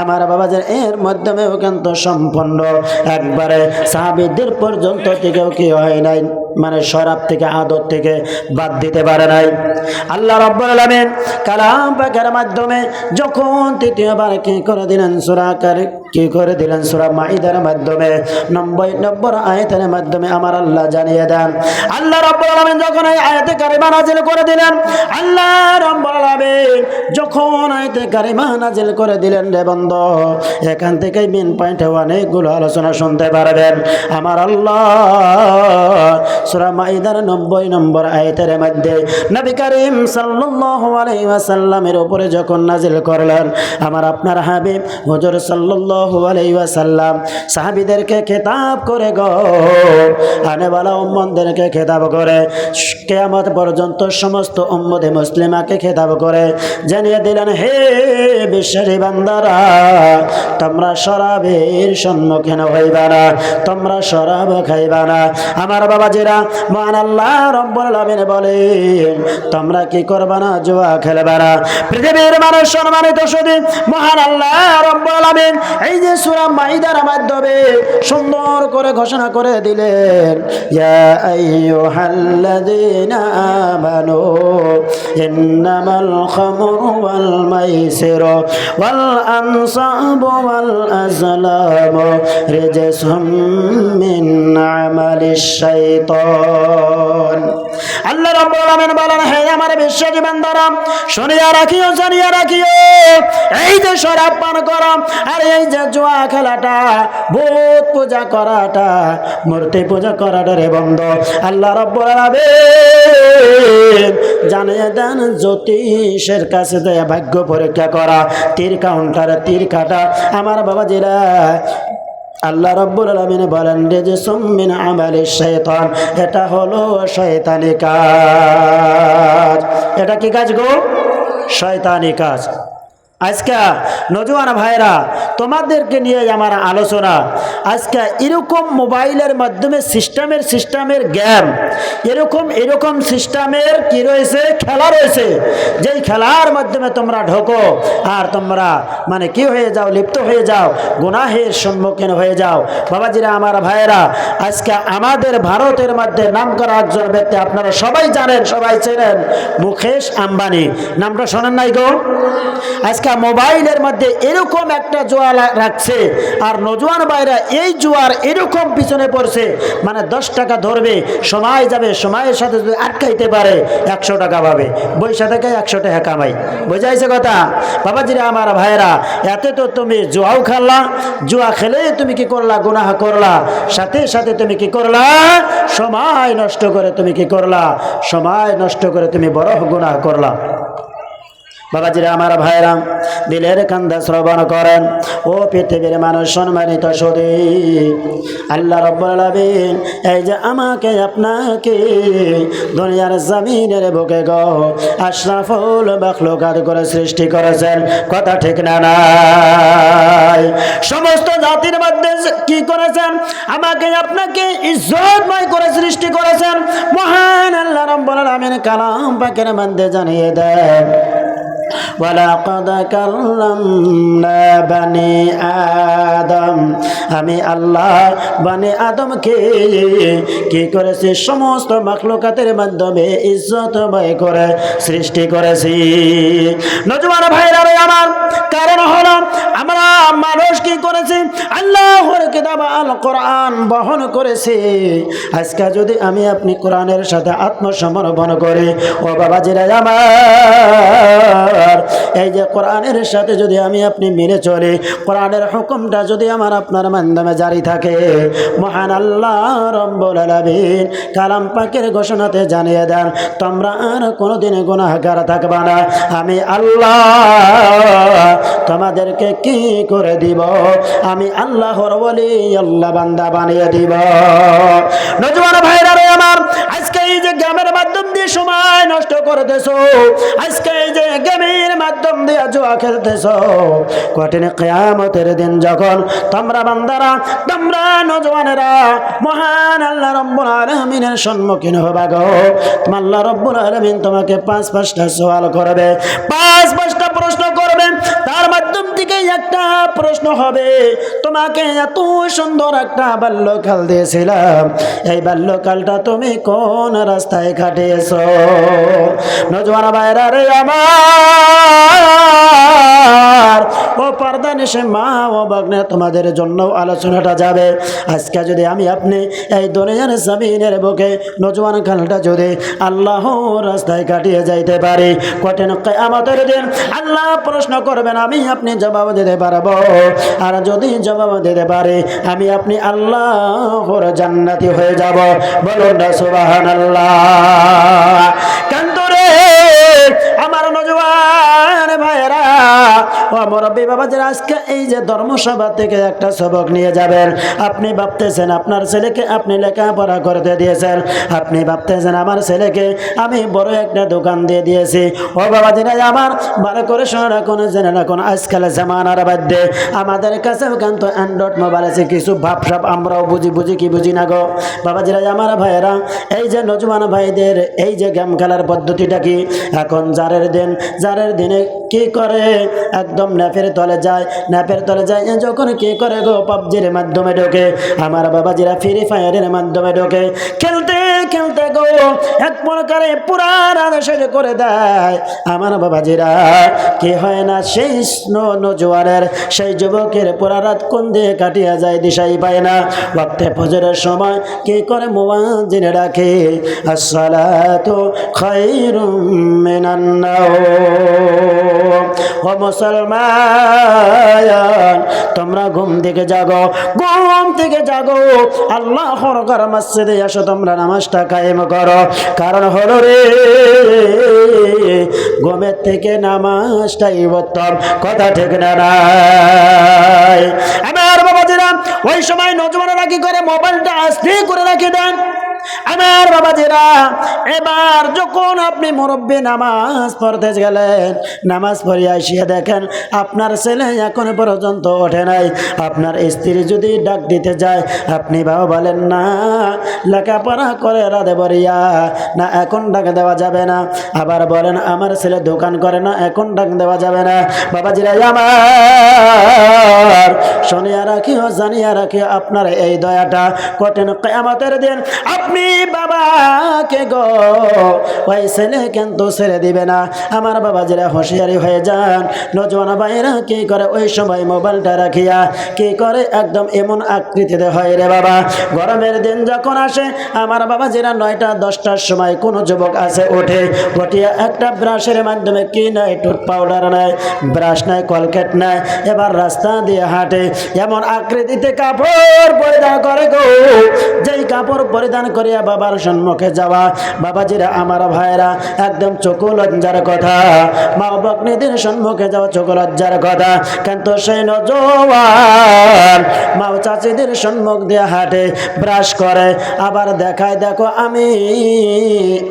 আমার বাবাজান এর মাধ্যমেও কিন্তু সম্পন্ন একবারে সাহাবীদের পর্যন্ত থেকেও কি হয় নাই, মানে শরাব থেকে আদত থেকে বাদ দিতে পারে নাই। আল্লাহ রাব্বুল আলামিন কালাম পাকের মাধ্যমে যখন তৃতীয়বার কি করে দিলেন সূরা মাইদার মাধ্যমে 90 নম্বর আয়াতের মাধ্যমে আমার আল্লাহ জানিয়ে দেন, আল্লাহ রাব্বুল আলামিন যখন এই আয়াতে কারিমা নাযিল করে দিলেন, আল্লাহ রাব্বুল আলামিন যখন আয়াতে কারিমা নাযিল করে দিলেন রে বন্ধু, এখান থেকে মেন পয়েন্টে অনেকগুলো আলোচনা শুনতে পারবেন। আমার আল্লাহ সূরা মাইদার 90 নম্বর আয়াতের মধ্যে নবী করিম সাল্লাল্লাহু আলাইহি ওয়াসাল্লামের উপরে যখন নাযিল করলেন, আমার আপনার হাবিব হুজুর সাল্লাল্লাহু আলাইহি ওয়াসাল্লাম সাহাবীদেরকে খেতাব করে গো, আনেওয়ালা উম্মতদেরকে খেতাব করে, কিয়ামত পর্যন্ত সমস্ত উম্মতে মুসলিমাকে খেতাব করে জানিয়ে দিলেন, হে বিশ্বাসী বান্দারা, তোমরা শরাবের সম্মুখীন হইবা না, তোমরা শরাব খাইবা না। আমার বাবাজিরা, মহান আল্লাহ রাব্বুল আলামিন বলেন, তোমরা কি করবা না, জুয়া খেলবা না। পৃথিবীর মানুষ সম্মানিত শুধু মহান আল্লাহ রাব্বুল আলামিন এই যে সূরা মাইদার মাধ্যমে সুন্দর করে ঘোষণা করে দিলেন, ইয়া আইয়ুহাল্লাযীনা আমানু ইন্নামাল খামরু ওয়াল মাইসিরু ওয়াল আনসাবু ওয়াল আজলামু রিজসুম মিন আমালিশ শাইতান। আল্লাহ রাব্বুল আলামিন বলেন, হে আমার বিশ্বাসী বান্দারা, শুনিয়া রাখিও, জানিয়া রাখিও, এই যে শরাব পান করা আর এই যে জুয়া খেলাটা, ভূত পূজা করাটা, মূর্তি পূজা করাটা রে বন্ধু, আল্লাহ রাব্বুল আলামিন জানিয়ে দেন, জ্যোতিষের কাছে যায় ভাগ্য পরীক্ষা করা, তীর কাউন্টারে তীর কাটা। আমার বাবাজিরা, আল্লাহ রাব্বুল আলামিন বলেন, রিজসুম মিন আমালিশ শাইতান, এটা হলো শয়তানি কাজ। এটা কি কাজ গো? শয়তানি কাজ। আজকে নজওয়ান ভাইরা, তোমাদেরকে নিয়ে আমার আলোচনা। আজকে এরকম মোবাইলের মাধ্যমে সিস্টেমের গেম, এরকম সিস্টেমের কি রয়েছে, খেলা রয়েছে, যেই খেলার মাধ্যমে তোমরা ঢোকো আর তোমরা মানে কি হয়ে যাও, লিপ্ত হয়ে যাও, গুনাহের সম্মুখীন হয়ে যাও। বাবাজিরা, আমার ভাইয়েরা, আজকে আমাদের ভারতের মধ্যে নাম করা একজন ব্যক্তি, আপনারা সবাই জানেন, সবাই চেনেন, মুকেশ আম্বানি। নামটা শোনেন নাই গো? আজকে মোবাইলের মধ্যে এরকম একটা জুয়া রাখছে, আর নজওয়ান ভাইরা এই জুয়ার এরকম পিছনে পড়ছে, মানে 10 টাকা ধরবে, সময় যাবে, সময়ের সাথে যদি আটকাইতে পারে 100 টাকা পাবে, বৈশা থেকে 100 টাকা কামাই। বোঝাইছে কথা? বাবাজিরা, আমার ভাইরা, এতে তো তুমি জুয়াও খেললা, জুয়া খেলে তুমি কি করলা, গুনাহ করলা, সাথে সাথে তুমি কি করলা, সময় নষ্ট করে তুমি কি করলা, সময় নষ্ট করে তুমি বড় গুনাহ করলা। বাবাজিরা, আমার ভাইরা, দিলের কান্দা শ্রবণ করেন, ও পৃথিবীর মানুষ সম্মানিত সুধী, আল্লাহ রাব্বুল আলামিন এই যে আমাকে আপনাকে দুনিয়ার জমিনের বুকে গো আশরাফুল মাখলুকাত করে সৃষ্টি করেছেন, কথা ঠিক না নাই? সমস্ত জাতির মধ্যে কি করেছেন, আমাকে আপনাকে ইজ্জতময় করে সৃষ্টি করেছেন। মহান আল্লাহ রাব্বুল আলামিন কালাম পাকের মধ্যে জানিয়ে দেন, ওয়ালাকাদ কাররামনা বানি আদম, আমি আল্লাহ বানি আদমকে কি করেছি, সমস্ত মাখলুকাতের মাধ্যমে ইজ্জতময় করে সৃষ্টি করেছি। নজওয়ান ভাইরা আমার, কারণ হলো আমরা মানুষ কি করেছি, আল্লাহর কিতাব আল কোরআন বহন করেছি। আজকে যদি আমি আপনি কোরআনের সাথে আত্মসমর্পণ করি, ও বাবাজিরা আমার, এই যে কোরআনের সাথে যদি আমি আপনি মিলে চলি, কোরআনের হুকুমটা যদি আমার আপনার মাধ্যমে জারি থাকে, মহান আল্লাহ রাব্বুল আলামিন কালাম পাকের ঘোষণাতে জানিয়ে দেন, তোমরা আর কোনোদিন গুনাহগার থাকবা না। আমি আল্লাহ তোমাদেরকে কি করে দিব, আমি আল্লাহর ওলি, আল্লাহ বান্দা বানিয়ে দিব। নজওয়ান ভাইরা আমার, আজকে এই যে গ্রামের মাধ্যম দিয়ে সময় নষ্ট করতেছো, আজকে এই যে গেমের মাধ্যম দিয়ে জুয়া খেলতেছো, কঠিন কিয়ামতের দিন যখন তোমরা বান্দারা, তোমরা নওজওয়ানেরা মহান আল্লাহ রাব্বুল আলামিনের সম্মুখীন হবা গো, আল্লাহ রাব্বুল আলামিন তোমাকে পাঁচটা সওয়াল করবে, পাঁচটা প্রশ্ন করবে। তার মাধ্যম থেকে একটা প্রশ্ন হবে, তোমাকে এত সুন্দর একটা বাল্যকাল দিয়েছিলাম, এই বাল্যকালটা তুমি কোন রাস্তায় কাটিয়েছো? নওজওয়ান ভাইরা রে আমার, ও পর্দা নিশে মা ও ভগ্নে, তোমাদের জন্য আলোচনাটা যাবে। আজকে যদি আমি আপনি এই দুনিয়ার জমিনের বুকে নওজওয়ান কালটা যদি আল্লাহর রাস্তায় কাটিয়ে যাইতে পারি, কঠিন কিয়ামতের দিন আল্লাহ প্রশ্ন করবেন, আমি আপনি জবাব দিতে পারবো। আর যদি জবাব দিতে পারি, আমি আপনি আল্লাহর জান্নাতি হয়ে যাব। বলুন না সুবহানাল্লাহ। কান্দো রে আমার নওজওয়ান ভাইরা, ও মুরব্বী বাবাজিরা, আজকে এই যে ধর্মসভা থেকে একটা সবক নিয়ে যাবেন। আপনি ভাবতেছেন আপনার ছেলেকে আপনি লেখাপড়া করতে দিয়েছেন, আপনি ভাবতেছেন আমার ছেলেকে আমি বড় একটা দোকান দিয়ে দিয়েছি। ও বাবাজিরা আমার, ভালো করে শুনে রাখুন, জেনে রাখুন, আজকাল জামানার বাধ্যে আমাদের কাছেও কিন্তু অ্যান্ড্রয়েড মোবাইল আছে, কিছু ভাবসাব আমরাও বুঝি কি বুঝি না গো বাবাজিরা আমার ভাইয়েরা। এই যে নওজওয়ান ভাইদের এই যে গেম খেলার পদ্ধতিটা কি, এখন জারের দিনে কি করে, একদম ন্যাপের তলে যায়, যখন কি করে গো, পাবজির মাধ্যমে ঢোকে, আমার বাবাজিরা ফ্রি ফায়ারের মাধ্যমে ঢোকে, খেলতে গো এক প্রকারে পুরা রাত শেষ করে দেয়। আমার বাবাজিরা কি হয় না, সেই নওজওয়ানের, সেই যুবকের পুরা রাত কোন দিয়ে কাটিয়া যায় দিশাই পায় না। ওয়াক্তে ফজরের সময় কি করে মুয়াজ্জিন ডাকে, আসসালাতু খায়রুম মিনান নাওম। ও মুসলমান, তোমরা ঘুম থেকে জাগো, আল্লাহর ঘর মসজিদে এসো, তোমরা নামাজটা কায়েম করো। কারণ হলো রে, ঘুমের থেকে নামাজটাই উত্তম, কথা ঠিক না নাই? আমার বাবাজিরা ওই সময় নওজওয়ানরা কি করে, মোবাইলটা আস্তে করে রেখে দেন। আমার বাবাজিরা, এবার যখন আপনি মুরব্বী নামাজ পড়তে গেলেন, নামাজ পড়িয়া আসিয়া দেখেন আপনার ছেলে এখন পর্যন্ত ওঠে নাই। আপনার স্ত্রী যদি ডাক দিতে যায়, আপনি বাবা বলেন না, লেখাপড়া করে রাধে বরিয়া না, এখন ডাক দেওয়া যাবে না। আবার বলেন আমার ছেলে দোকান করে না, এখন ডাক দেওয়া যাবে না। বাবাজিরা আমার, শুনিয়া রাখিও, জানিয়া রাখিও, আপনার এই দয়াটা কঠিন কিয়ামতের দিন আপনি বাবাকে গো ওই ছেলে কিন্তু ছেড়ে দিবে না। আমার বাবাজিরা হুঁশিয়ারি হয়ে যান। নওজওয়ান ভাইরা কি করে, ওই সময় মোবাইলটা রাখিয়া কি করে, একদম এমন আকৃতিতে হয় রে বাবা। গরমের দিন যখন আসে, আমার বাবাজিরা 9টা 10টার সময় কোনো যুবক আছে উঠিয়া একটা ব্রাশের মাধ্যমে কি নাই, টুথ পাউডার নাই, ব্রাশ নাই, কলকেট নাই, এবার রাস্তা দিয়ে হাঁটে, এমন আকৃতিতে কাপড় পরিধান করে গো, যেই কাপড় পরিধান করিয়া বাবার সম্মুখে যাওয়া। বাবাজিরা আমার ভাইরা, একদম চোখ লজ্জার কথা, মা ভগ্নীদের সম্মুখে যাওয়া চোখ লজ্জার কথা, কিন্তু সেই নওজওয়ান মা চাচিদের সম্মুখ দিয়ে হাঁটে, ব্রাশ করে, আবার দেখায়, দেখো আমি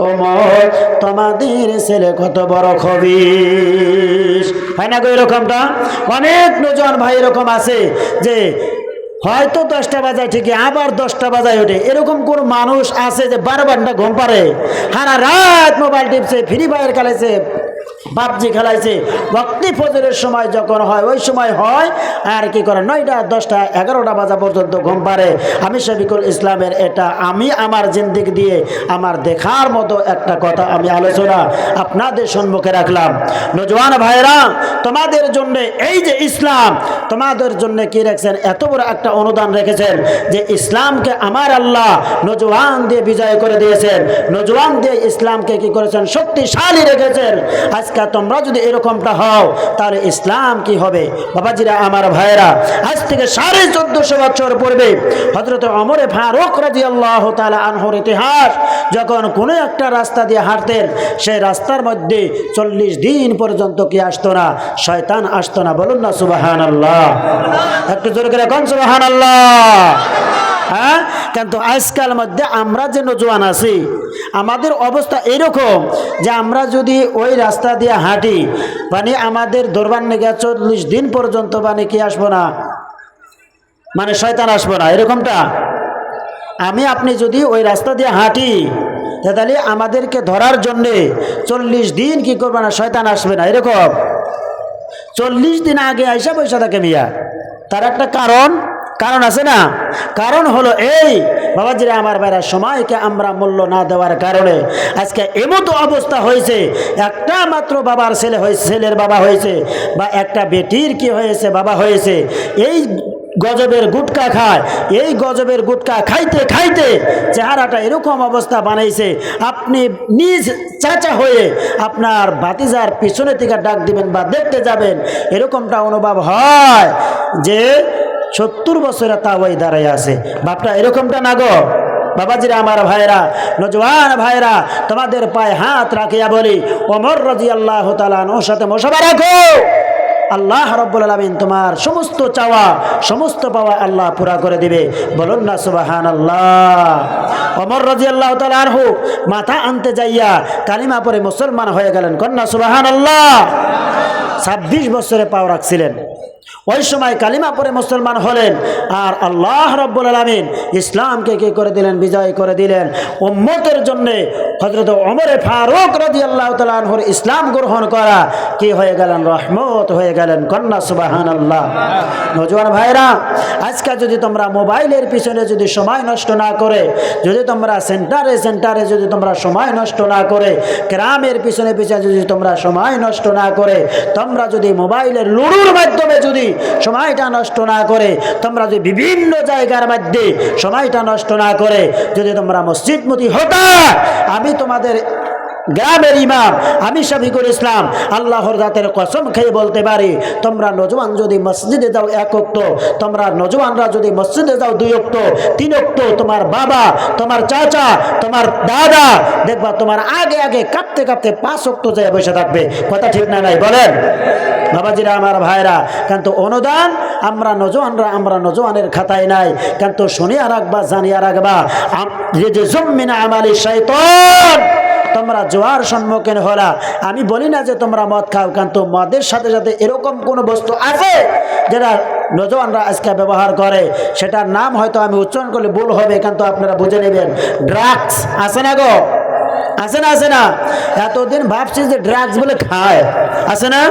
ওমর, তোমাদের ছেলে কত বড় খবিশ। হয় না গো এরকমটা? অনেক নওজওয়ান ভাই এরকম আছে যে হয়তো 10টা বাজায় ঠিকই, আবার 10টা বাজায় ওঠে। এরকম কোন মানুষ আছে যে 12 ঘন্টা ঘুম পারে, সারা রাত মোবাইল টিপছে, ফ্রি ফায়ার খেলাইছে, পাবজি খেলাইছে, ওয়াক্তি ফজরের সময় যখন হয় ওই সময় হয়, আর কি করে 9টা 10টা 11টা বাজা পর্যন্ত ঘুম পারে। আমি শফিকুল ইসলামের এটা আমি আমার জিন্দেগি দিয়ে আমার দেখার মতো একটা কথা আমি আলোচনা আপনাদের সম্মুখে রাখলাম। নওজওয়ান ভাইরা, তোমাদের জন্য এই যে ইসলাম, তোমাদের জন্য কি রেখেছেন, এত বড় একটা অনুদান রেখেছেন যে ইসলামকে আমার আল্লাহ নওজওয়ান দিয়ে বিজয় করে দিয়েছেন, নওজওয়ান দিয়ে ইসলামকে কি করেছেন, শক্তিশালী রেখেছেন। আজকে তোমরা যদি এরকমটা হও, তাহলে ইসলাম কি হবে? বাবাজিরা আমার ভাইরা, আজ থেকে 1450 বছর পূর্বে হযরত ওমর ফারুক রাদিয়াল্লাহু তাআলা আনহুর ইতিহাস, যখন কোনো একটা রাস্তা দিয়ে হাঁটতেন, সেই রাস্তার মধ্যে 40 দিন পর্যন্ত কি আসতো না, শয়তান আসতো না। বলুন না সুবহানাল্লাহ, একটু জোরে করে কোন সুবহানাল্লাহ। হ্যাঁ, কিন্তু আজকাল মধ্যে আমরা যে নজওয়ান আছি আমাদের অবস্থা এরকম যে আমরা যদি ওই রাস্তা দিয়ে হাঁটি মানে আমাদের দরবার নেগে 40 দিন পর্যন্ত মানে কি আসবো না, মানে শয়তান আসবো না, এরকমটা। আমি আপনি যদি ওই রাস্তা দিয়ে হাঁটি তাহলে আমাদেরকে ধরার জন্যে 40 দিন কি করবে না, শয়তান আসবে না, এরকম। 40 দিন আগে আইসা পয়সা থাকে মিয়া, তার একটা কারণ আছে না। কারণ হলো এই বাবাজিরা আমার ভাইরা, সময়কে আমরা মূল্য না দেওয়ার কারণে আজকে এমতো অবস্থা হয়েছে, একটা মাত্র বাবার ছেলে হয়েছে, ছেলের বাবা হয়েছে, বা একটা বেটির কি হয়েছে, বাবা হয়েছে, এই গজবের গুটকা খায়, এই গজবের গুটকা খাইতে খাইতে চেহারাটা এরকম অবস্থা বানাইছে, আপনি নিজ চাচা হয়ে আপনার ভাতিজার পিছনে থেকে ডাক দিবেন বা দেখতে যাবেন, এরকমটা অনুভব হয় যে 70 বছরে তাওয়াই দাঁড়ায় আছে। বাপটা এরকমটা না গো বাবাজিরা আমার ভাইরা, নজওয়ান ভাইরা, তোমাদের পায়ে হাত রাখিয়া বলি, ওমর রাদিয়াল্লাহু তাআলা আনহুর সাথে মুসাফা রাখো। আল্লাহ রাব্বুল আলামিন তোমার সমস্ত চাওয়া সমস্ত পাওয়া আল্লাহ পুরা করে দিবে। বলুন না সুবহানাল্লাহ। ওমর রাদিয়াল্লাহু তাআলা আনহু মাথা আনতে যাইয়া কালিমা পড়ে মুসলমান হয়ে গেলেন। কন্যা সুবহানাল্লাহ। 26 বছরে পাও রাখছিলেন, ওই সময় কালিমা পড়ে মুসলমান হলেন। আর আল্লাহ রাব্বুল আলামিন ইসলামকে কি করে দিলেন, বিজয় করে দিলেন। উম্মতের জন্যে হযরত ওমর ফারুক রাদিয়াল্লাহু তাআলা আনহুর ইসলাম গ্রহণ করা কি হয়ে গেলেন, রহমত হয়ে গেলেন। কন্যা সুবহানাল্লাহ। নওজোয়ান ভাইরা, আজকে যদি তোমরা মোবাইলের পিছনে যদি সময় নষ্ট না করে, যদি তোমরা সেন্টারে যদি তোমরা সময় নষ্ট না করে, গ্রামের পিছনে যদি তোমরা সময় নষ্ট না করে, তোমরা যদি মোবাইলের লুডুর মাধ্যমে যদি সময়টা নষ্ট না করে, তোমরা যদি বিভিন্ন জায়গার মধ্যে সময়টা নষ্ট না করে যদি তোমরা মসজিদমুখী হতা, আমি তোমাদের গ্রামের ইমাম, আমি শফিকুল ইসলাম আল্লাহর জাতের কসম খেয়ে বলতে পারি, তোমরা নজওয়ান যদি মসজিদে যাও 1 ওয়াক্ত, তোমরা নজওয়ানরা যদি মসজিদে যাও 2 ওয়াক্ত 3 ওয়াক্ত, তোমার বাবা, তোমার চাচা, তোমার দাদা দেখবা তোমার আগে আগে কাঁপতে কাঁপতে 5 ওয়াক্ত যায় বসে থাকবে। কথা ঠিক না নাই বলেন বাবাজিরা আমার ভাইরা? কিন্তু অনুদান আমরা নজওয়ানের খাতায় নাই, কিন্তু শুনিয়া রাখবা, জানিয়া রাখবা, যে জুমিনা আমালি শয়তান, তোমরা জোয়ার সম্মুখীন হলা। আমি বলি না যে তোমরা মদ খাও, কিন্তু মদের সাথে সাথে এরকম কোনো বস্তু আছে যেটা নজওয়ানরা আজকে ব্যবহার করে, সেটার নাম হয়তো আমি উচ্চারণ করলে ভুল হবে, কিন্তু আপনারা বুঝে নেবেন। ড্রাগস আছে না গো, আছে না? এতদিন ভাবছি যে ড্রাগস বলে খায়, আছে না?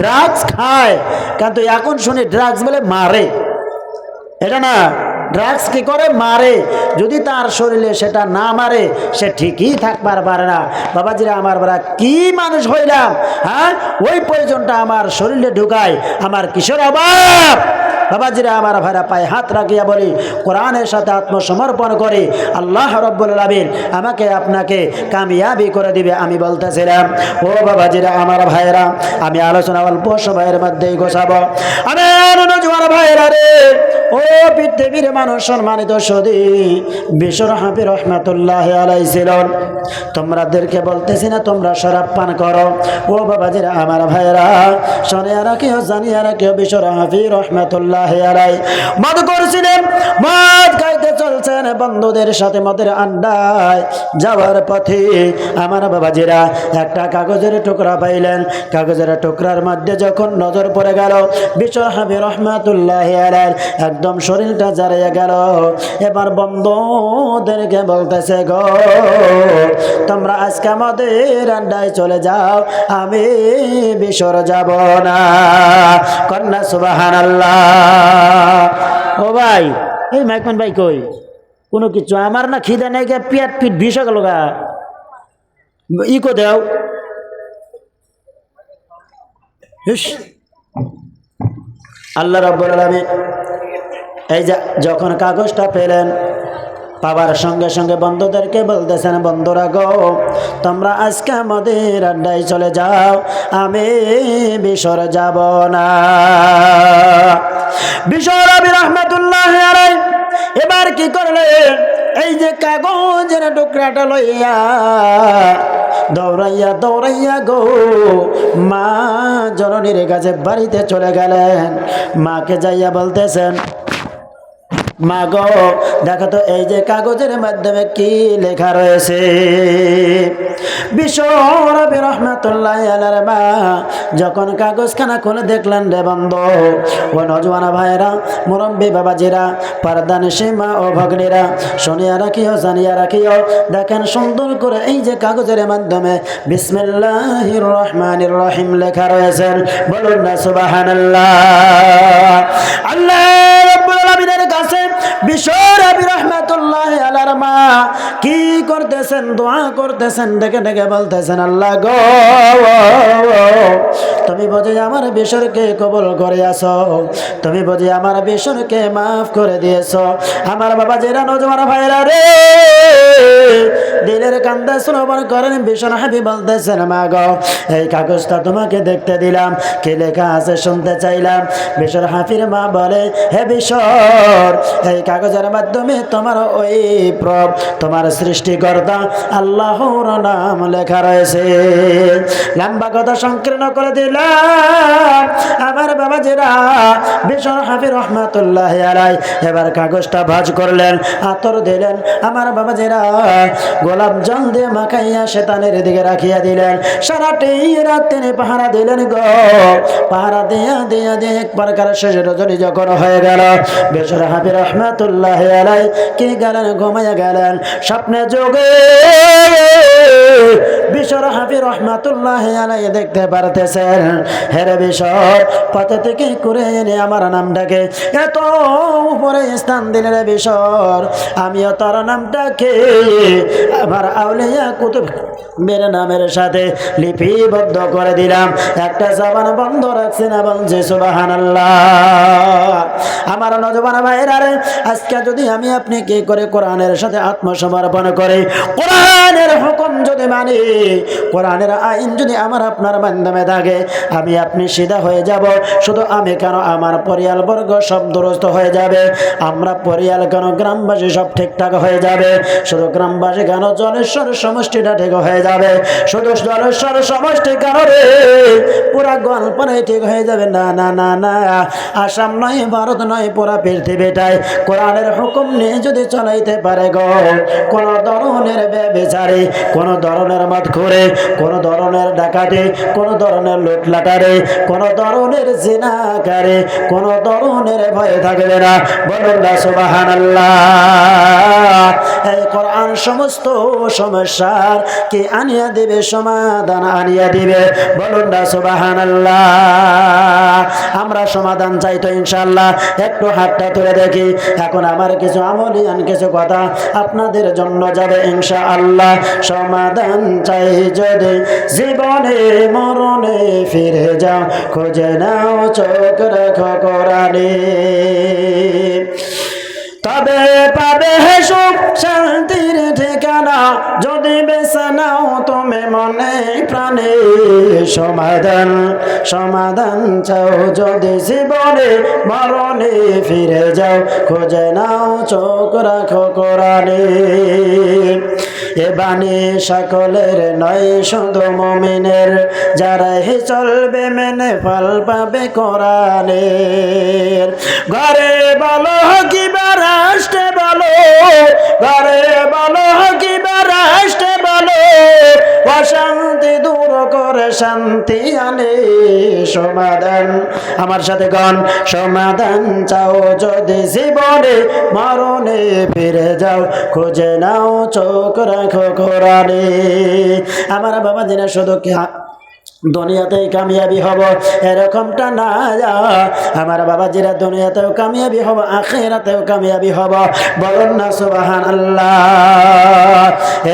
ড্রাগস খায়, কিন্তু এখন শুনি ড্রাগস বলে মারে। এটা না, ড্রাগস কি করে মারে, যদি তার শরীরে সেটা না মারে সে ঠিকই থাকবার পারে না। বাবাজিরা আমার বড়া, কি মানুষ হইলাম, হ্যাঁ? ওই প্রয়োজনটা আমার শরীরে ঢুকায়, আমার কিসের অভাব? বাবাজিরা আমার ভাইরা, পায়ে হাত রাখিয়া বলি, কোরআনের সাথে আত্মসমর্পণ করে আল্লাহ রাব্বুল আলামিন আমাকে আপনাকে কামিয়াবি করে দিবে। আমি বলতেছিলাম ও বাবাজিরা আমার ভাইরা, আমি আলোচনা অল্প সময়ের মধ্যেই গোছাবো। আমার নওজোয়ান ভাইরা রে, ও পৃথিবীর মানুষ, সম্মানিত সুধী, বিশ্বর হাফি রহমাতুল্লাহ আলাইহি ছিলেন, তোমাদেরকে বলতেছি না তোমরা শরাব পান করো। ও বাবাজিরা আমার ভাইরা, শুনিয়া রাখিও, জানিয়া রাখিও, বিশ্বর হাফি রহমাতুল্লাহ আলাইহি মদ করছিলেন, মদ খাইতে চলছেন বন্ধুদের সাথে মদের আড্ডায় যাওয়ার পথে আমার বাবাজিরা একটা কাগজের টুকরা পাইলেন। কাগজের টুকরার মধ্যে যখন নজর পড়ে গেল, বিশ্বর হাফি রহমাতুল্লাহ আলাইহি একদম শরীরটা জারিয়ে গেল। এবার বন্ধুদেরকে বলতেছে, গো তোমরা আজকে আমাদের আড্ডায় চলে যাও, আমি বিশ্বর যাব না। কন্যা সুবহানাল্লাহ। ও ভাই, এই মাইকমান ভাই কই? কোনো কিছু আমার না খিদে নেই, পিট বিষা গেল গা, ইকো দেও। আল্লাহ রাব্বুল আলামিন এই যে যখন কাগজটা পেলেন, পাবার সঙ্গে সঙ্গে বন্ধুদেরকে বলতেছেন, বন্ধুরা গো তোমরা আজকে আমাদের আড্ডায় চলে যাও, আমি বিশ্বর যাব না। বিশ্বর হাফি রহমাতুল্লাহ আলাইহি এবার কি করলেন, এই যে কাগজের টুকরাটা লইয়া দৌড়াইয়া গো মা জননীর কাছে বাড়িতে চলে গেলেন। মাকে যাইয়া বলতেছেন, মা গো দেখো তো এই যে কাগজের মাধ্যমে কি লেখা রয়েছে। বিশ্ব নবী রাহমাতুল্লাহি আলাইহি মা যখন কাগজখানা খুলে দেখলেন রে বন্ধু, ও নওজওয়ান ভাইরা, মুরব্বী বাবাজিরা, পর্দানিশী মা ও ভগ্নীরা, শুনিয়া রাখিও, জানিয়া রাখিও, দেখেন সুন্দর করে এই যে কাগজের মাধ্যমে বিসমিল্লাহির রহমানির রহিম লেখা রয়েছে। বলুন না সুবহানাল্লাহ। আল্লাহ রাব্বুল আলামিনের কাছে বিশ্ব নবী রাহমাতুল্লাহি আলাইহি মা কি করতেছেন, দোয়া করতেছেন, ডেকে ডেকে বলতেছেন, আল্লাহ গো তুমি বুঝি আমার বিশ্বরকে কবুল করে আসো, তুমি বুঝি আমার বিশ্বরকে মাফ করে দিয়েছো। আমার বাবা যেরা নওজওয়ান ভাইরা রে, দিলের কান্দা শ্রবণ করেন। বিশ্ব নবী বলতেছেন, মা গো এই কাগজটা তোমাকে দেখতে দিলাম, কি লেখা আছে শুনতে চাইলাম। বিশ্ব হাফির মা বলে, হে বিশ্বর, এই কাগজের মাধ্যমে তোমার ওই প্রভ, তোমার সৃষ্টিকর্তা আল্লাহর নাম লেখা রয়েছে। লম্বা কথা সংকীর্ণ করে দিলাম। আমার বাবা যেরা বিশ্ব হাফি রহমাতুল্লাহি আলাইহি এবার কাগজটা ভাঁজ করলেন, আতর দিলেন। আমার বাবা যেরা গোলাপ জল দিয়ে মাখাইয়া শয়তানের দিকে রাখিয়া দিলেন। সারাটি রাত তিনি পাহারা দিলেন গো। পাহারা দিয়া দিয়া দিয়ে এক প্রকার শেষ রজনী যখন হয়ে গেল, বিশ্ব হাফি রহমাতুল্লাহি আলাইহি কি গেলেন, ঘুমাইয়া গেলেন। স্বপ্নে যোগে বিশ্ব হাফি রহমাতুল্লাহি আলাইহি দেখতে পারতেছেন, হেরে বিশ্বর পথে থেকে করে এনে আমার নামটাকে এত উপরে স্থান দিলে রে বিশ্বর, আমিও তার নামটাকে আমার আউলিয়া কুতুব মেরে নামের সাথে লিপিবদ্ধ করে দিলাম। একটা জবান বন্ধ রাখছি না, বলছে সুবহানাল্লাহ। আমার নওজওয়ান ভাইরা রে, আজকে যদি আমি আপনি কি করে কোরআনের সাথে আত্মসমর্পণ করে কোরআনের হুকুম যদি মানি, কোরআনের আইন যদি আমার আপনার মাধ্যমে থাকে, আমি আপনি সিধা হয়ে যাব। শুধু আমি কেন, আমার পরিয়ালবর্গ সব দুরস্ত হয়ে যাবে। আমরা পরিয়াল কেন, গ্রামবাসী সব ঠিকঠাক হয়ে যাবে। শুধু গ্রামবাসী কেন, জলেশ্বর সমষ্টিটা ঠিক হয়ে যাবে। শুধু জলেশ্বর সমষ্টি কেন রে, পুরা গল্পনাই ঠিক হয়ে যাবে। না না না না, আসাম নয়, ভারত নয়, পুরা পৃথিবীটাই কোরআনের হুকুম নিয়ে যদি চলাইতে পারে গো, কোন ধরনের ব্যভিচারে, কোন ধরনের মদ করে, কোন ধরনের ডাকাতি, কোন ধরনের লুটলাটারে, কোন ধরনের জিনাকারে, কোন ধরনের ভয় থাকবে না। বলুন না সুবহানাল্লাহ। এই কোরআন সমস্ত সমস্যার কি আনিয়া দিবে, সমাধান আনিয়া দিবে। বলুন না সুবহানাল্লাহ। আমরা সমাধান চাই তো ইনশাআল্লাহ। একটু হাতটা তুলে দেখি। এখন আমার কিছু আমলিয়ান কিছু কথা আপনাদের জন্য যাবে ইনশাআল্লাহ। সমাধান চাই যদি জীবনে মরণে ফিরে যাও, খুঁজে নাও চোখ রাখো কোরআনে, তবে পাবে সুখ শান্তির ঠিকানা। যদি বেছে নাও তুমি মনে প্রাণে, সমাধান সমাধান চাও যদি জীবনে মরণে ফিরে যাও, খুঁজে নাও চোখ রাখো কোরআনে। এ বাণী সকলের নয়, শুধু মুমিনের, যারা হে চলবে মেনে ফল পাবে কোরআনের। ঘরে বলো কিবা রাষ্ট্রে বলো, ঘরে বলো কিবা রাষ্ট্রে বলো, অশান্তি দূর করে শান্তি আনে। সমাধান আমার সাথে গান, সমাধান চাও যদি জীবনে মরণে ফিরে যাও, খুঁজে নাও চোখ রাখো কোরআনে। আমার বাবা দিনে শুধু কি দুনিয়াতেই কামিয়াবি হব এরকমটা না, আমার বাবাজিরা দুনিয়াতেও কামিয়াবি হব, আখিরাতেও কামিয়াবি হব। বলুন না সুবহানাল্লাহ।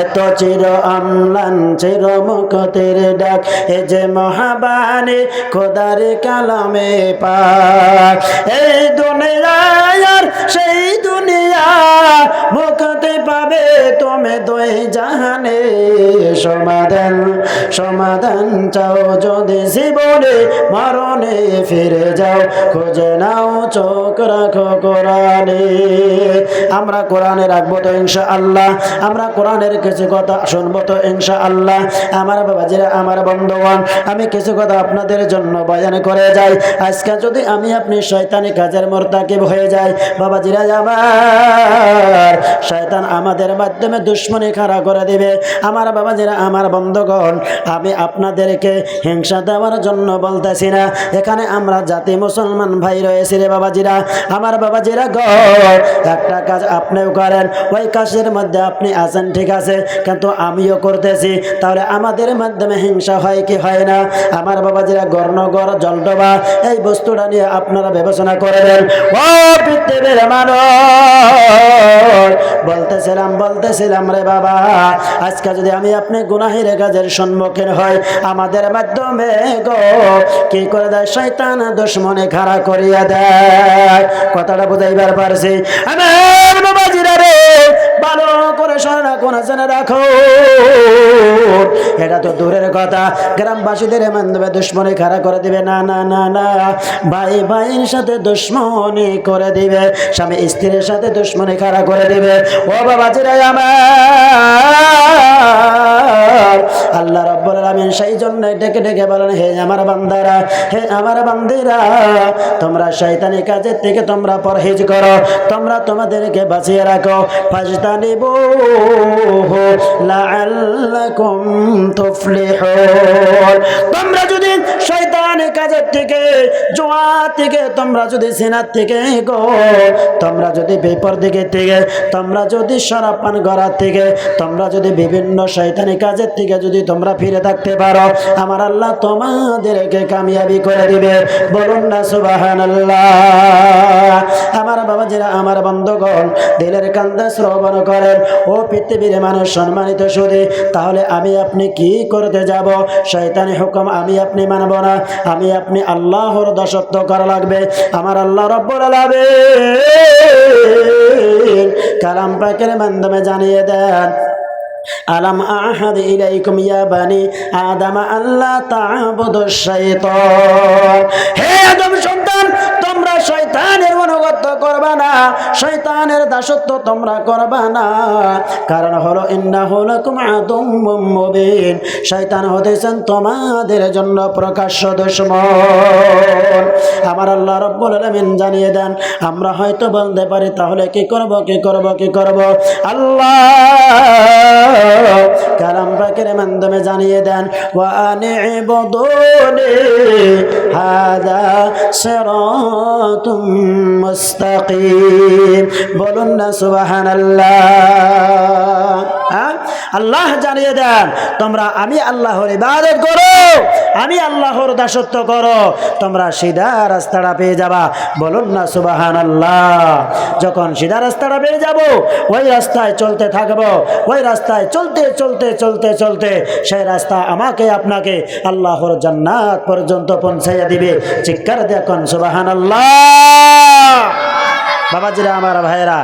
এত চির আমলান চির মুখতের ডাক, এ যে মহাবাণী খোদার কালামে পাক। এই দুনিয়ায় আর সেই দুনিয়া, মুক্তি পাবে তুমি দুই জাহানে। সমাধান সমাধান চাও যদি জীবনে মরণে ফিরে যাও, খুঁজে নাও চোখ রাখো কোরআনে। আমরা কোরআনে রাখবো তো ইনশাআল্লাহ, আমরা কোরআনের কিছু কথা শুনবো তো ইনশাআল্লাহ। আমার বাবাজিরা, আমার বন্ধুগণ, আমি কিছু কথা আপনাদের জন্য বয়ান করে যাই। আজকে যদি আমি আপনি শয়তানি কাজের মোরতাকিব হয়ে যাই, বাবাজিরা আমার, শয়তান আমাদের মাধ্যমে দুশ্মনী খাড়া করে দিবে। আমার বাবাজিরা, আমার বন্ধুগণ, আমি আপনাদেরকে হিংসা দেওয়ার জন্য বলতেছি না। এখানে আমরা জাতি মুসলমান ভাই রয়েছি রে বাবাজিরা, আমার বাবাজিরা গো। একটা কাজ আপনিও করেন, ওই কাজের মধ্যে আপনি আছেন ঠিক আছে, কিন্তু আমিও করতেছি, তাহলে আমাদের মাধ্যমে হিংসা হয় কি হয় না? আমার বাবাজিরা গর্ণগর জলডোবা এই বস্তুটা নিয়ে আপনারা বিবেচনা করবেন। ও পৃথিবীর মানুষ, বলতেছিলাম রে বাবা, আজকে যদি আমি আপনি গুনাহের কাজের সম্মুখীন হই, আমাদের মাধ্যমে গো কি করে দেয় শয়তান, দুশ্মনে খাড়া করিয়া দেয়। কথাটা বুঝাইবার পারছি? আমার বাবাজিরা রে, ভালো করে শোনা কোন জেনে রাখো, এটা তো দূরের কথা, গ্রামবাসীদের মাধ্যমে দুশ্মনী খাড়া করে দিবে না, না না না, ভাই ভাইয়ের সাথে দুশ্মনী করে দিবে, স্বামী স্ত্রীর সাথে দুশ্মনী খাড়া করে দিবে। ও বাবাজিরা আমার, আল্লাহ রাব্বুল আলামিন সেই জন্য ডেকে ডেকে বলেন, হে আমার বান্দারা, হে আমার বান্দিরা, তোমরা শয়তানি কাজের থেকে তোমরা পরহেজ করো, তোমরা তোমাদেরকে বাঁচিয়ে রাখো। ফাজতানিবু লাআল্লাকুম তুফলিহুন। তোমরা যদি শয়তানি কাজের থেকে, জুয়া থেকে, তোমরা যদি সিনার থেকে গো, তোমরা যদি বেপরদিকে থেকে, তোমরা যদি শরাব পান করার থেকে, তোমরা যদি বিভিন্ন শয়তানি কাজের থেকে যদি তোমরা ফিরে থাকতে পারো, আমার আল্লাহ তোমাদেরকে কামিয়াবি করে দিবে। বলুন না সুবহানাল্লাহ। আমার বাবাজিরা, আমার বন্ধুগণ, দিলের কান্দা শ্রবণ করেন। ও পৃথিবীর মানুষ, সম্মানিত সুধী, তাহলে আমি আপনি কি করতে যাব? শয়তানি হুকুম আমি আপনি মানব না, আমি আপনি আল্লাহর দাসত্ব করা লাগবে। আমার আল্লাহ রাব্বুল আলামিন কালাম পাকের মাধ্যমে জানিয়ে দেন, আলাম আহাদ ইলাইকুম ইয়া বানি আদম আল্লা তা'বুদুশ শাইতান। হে আদম সন্তান, তোমরা শয়তানের অনুগত করবা না, শয়তানের দাসত্ব তোমরা করবা না। কারণ হলো ইন্নাহু লাকুম আদুম্মুম মুবিন, শয়তান হতেছেন তোমাদের জন্য প্রকাশ্য দুশমন। আমার আল্লাহ রাব্বুল আলামিন জানিয়ে দেন, আমরা হয়তো বলতে পারি তাহলে কি করব, কি করব, কি করব? আল্লাহ কালাম পাকের মাধ্যমে জানিয়ে দেন, ওয়া আনি'বুদুনি হাযা সিরাতুম মুস্তাকিম। বলুন না সুবহানাল্লাহ। আল্লাহ জানিয়ে দেন, তোমরা আমি আল্লাহর ইবাদত করো, আমি আল্লাহর দাসত্ব করো, তোমরা সিধা রাস্তাটা পেয়ে যাবা। বলুন না সুবহানাল্লাহ। যখন সিধা রাস্তাটা পেয়ে যাব, ওই রাস্তায় চলতে থাকবো, ওই রাস্তায় চলতে চলতে চলতে চলতে সেই রাস্তা আমাকে আপনাকে আল্লাহর জান্নাত পর্যন্ত পৌঁছাইয়া দিবে। চিৎকার দেখুন সুবহানাল্লাহ। বাবাজিরা, আমার ভাইয়েরা,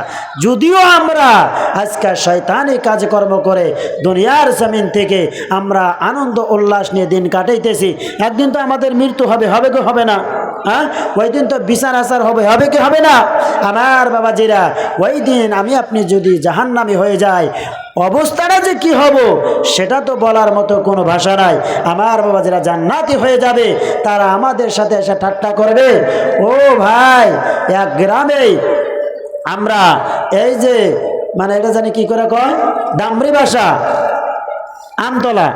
যদিও আমরা আজকে শয়তানি কাজকর্ম করে দুনিয়ার জমিন থেকে আমরা আনন্দ উল্লাস নিয়ে দিন কাটাইতেছি, একদিন তো আমাদের মৃত্যু হবে, হবে কি হবে না? হ্যাঁ, ওই দিন তো বিচার আচার হবে, হবে কি হবে না? আমার বাবাজিরা, ওই দিন আমি আপনি যদি জাহান্নামী হয়ে যায়, অবস্থাটা যে কি হব সেটা তো বলার মতো কোনো ভাষা নাই। আমার বাবাজিরা জান্নাতি হয়ে যাবে, তারা আমাদের সাথে এসে ঠাট্টা করবে। ও ভাই, এক গ্রামে আমরা এই যে মানে এটা জানি কি করে কয়, দামরি ভাষা আমতলা,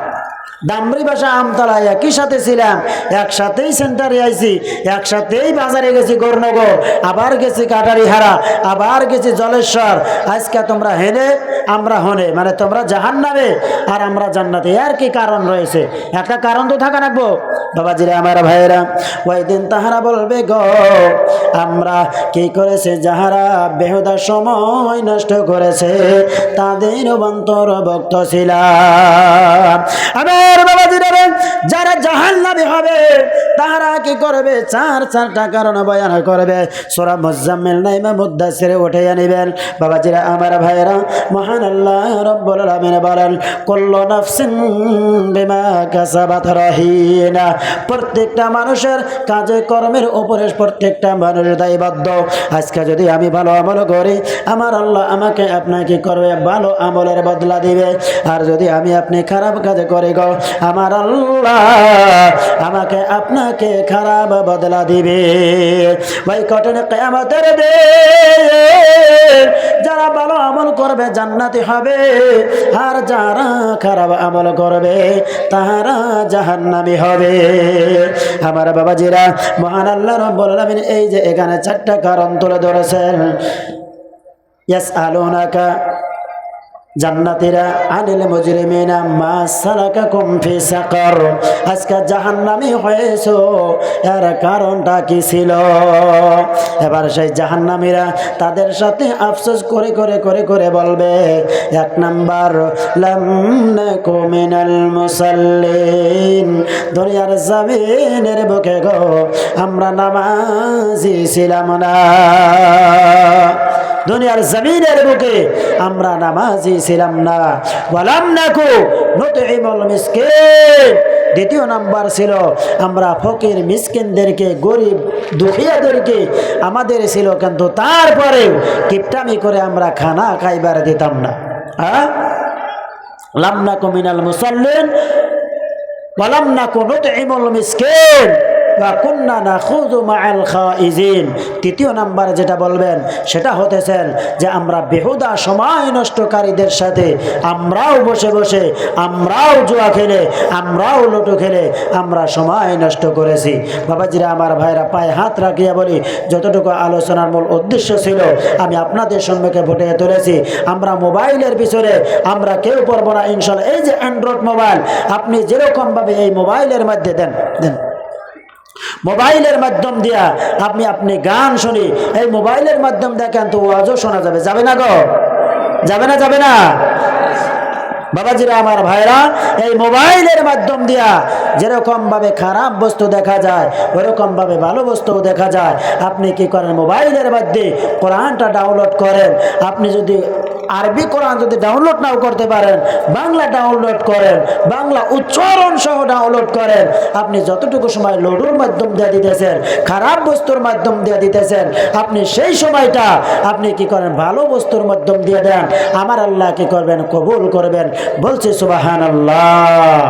দামরি ভাষা আমতলা, একই সাথে ছিলাম, একসাথেই সেন্টারে আইছি, একসাথেই বাজারে গেছি গৌরনগর, আবার গেছি কাটারিহারা, আবার গেছি জলেশ্বর। আজকে তোমরা হেনে আমরা হনে, মানে তোমরা জাহান্নামে আর আমরা জান্নাতে। আর কি কারণ রয়েছে? একটা কারণ তো থাকা রাখবো। বাবাজিরা, আমার ভাইয়েরা, ওই দিন তাহারা বলবে গো, আমরা কি করেছে, যাহারা বেহুদা সময় নষ্ট করেছে তাদের অন্তর্ভুক্ত ছিলাম। আমার বাবাজিরা, যারা জাহান্নামী হবে তাহারা কি করবে? চারটা কারণ বয়ান করবে। সূরা মুজাম্মিল নাইমা মুদ্দাসিরে উঠে আনিবেন। বাবাজিরা আমার ভাইরা, মহান আল্লাহ রাব্বুল আলামিন বলেন, কুল্লু নাফসিন বিমা কাসাবাত রাহিনা। প্রত্যেকটা মানুষের কাজে কর্মের উপরে প্রত্যেকটা মানুষ দায়বদ্ধ। আজকে যদি আমি ভালো আমল করি, আমার আল্লাহ আমাকে আপনাকে করবে ভালো আমলের বদলা দিবে। আর যদি আমি আপনি খারাপ কাজ করি গো, আমার আল্লাহ আমাকে আপনাকে খারাপ বদলা দিবে। ভাই কঠিন কিয়ামতের দিন যারা ভালো আমল করবে জান্নাতি হবে, আর যারা খারাপ আমল করবে তাহারা জাহান্নামী হবে। আমার বাবাজিরা, মহান আল্লাহ রাব্বুল আলামিন এই যে এখানে চারটা কারণ তুলে ধরেছেন। ইয়াসআলুনাকা জান্নাতীরা আনিল মুজরিমিনা মা সালাকাকুম ফি সাকার। আজকে জাহান্নামী হয়েছো, এর কারণটা কি ছিল? এবার সেই জাহান্নামীরা তাদের সাথে আফসোস করে করে করে করে বলবে, এক নাম্বার, লাম নাকু মিনাল মুসাল্লিন। দুনিয়ার জমিনের বুকে গো আমরা নামাজি ছিলাম না। দুনিয়ার জমিনের বুকে আমরা নামাজি ছিলাম না। ওয়ালাম নাকু নুতইমুল মিসকিন। দ্বিতীয় নাম্বার ছিল আমরা ফকির মিসকিনদেরকে, গরিব দুখিয়াদেরকে আমাদের ছিল, কিন্তু তারপরেও কিপটামি করে আমরা খানা খাইবার দিতাম না। লাম নাকু মিনাল মুসাল্লিন ওয়ালাম নাকু নুতইমুল মিসকিন ওয়া কুন্না নাখুযু মাআল খাইজিন। তৃতীয় নাম্বার যেটা বলবেন সেটা হতেছেন যে আমরা বেহুদা সময় নষ্টকারীদের সাথে আমরাও বসে বসে, আমরাও জুয়া খেলে, আমরাও লুডো খেলে আমরা সময় নষ্ট করেছি। বাবাজিরা আমার ভাইরা, পায়ে হাত রাখিয়া বলি, যতটুকু আলোচনার মূল উদ্দেশ্য ছিল আমি আপনাদের সম্মুখে ফুটিয়ে তুলেছি। আমরা মোবাইলের পিছনে আমরা কেউ পড়ব না ইনশাআল্লাহ। এই যে অ্যান্ড্রয়েড মোবাইল, আপনি যেরকমভাবে এই মোবাইলের মধ্যে দেন মোবাইলের মাধ্যম দিয়া আপনি গান শুনি, এই মোবাইলের মাধ্যম দেখেন তো ওয়াজও শোনা যাবে। যাবে না গো? যাবে না? যাবে না? বাবাজিরা আমার ভাইরা, এই মোবাইলের মাধ্যম দিয়া যেরকম ভাবে খারাপ বস্তু দেখা যায় ওরকম ভাবে ভালো বস্তুও দেখা যায়। আপনি কি করেন? মোবাইলের মধ্যে কোরআনটা ডাউনলোড করেন। আপনি যদি আরবি কোরআন যদি ডাউনলোড নাও করতে পারেন, বাংলা ডাউনলোড করেন, বাংলা উচ্চারণ সহ ডাউনলোড করেন। আপনি যতটুকু সময় লুডুর মাধ্যম দিয়ে দিতেছেন, খারাপ বস্তুর মাধ্যম দিয়ে দিতেছেন, আপনি সেই সময়টা আপনি কি করেন? ভালো বস্তুর মাধ্যম দিয়ে দেন। আমার আল্লাহ কি করবেন? কবুল করবেন। বলছে সুবহানাল্লাহ।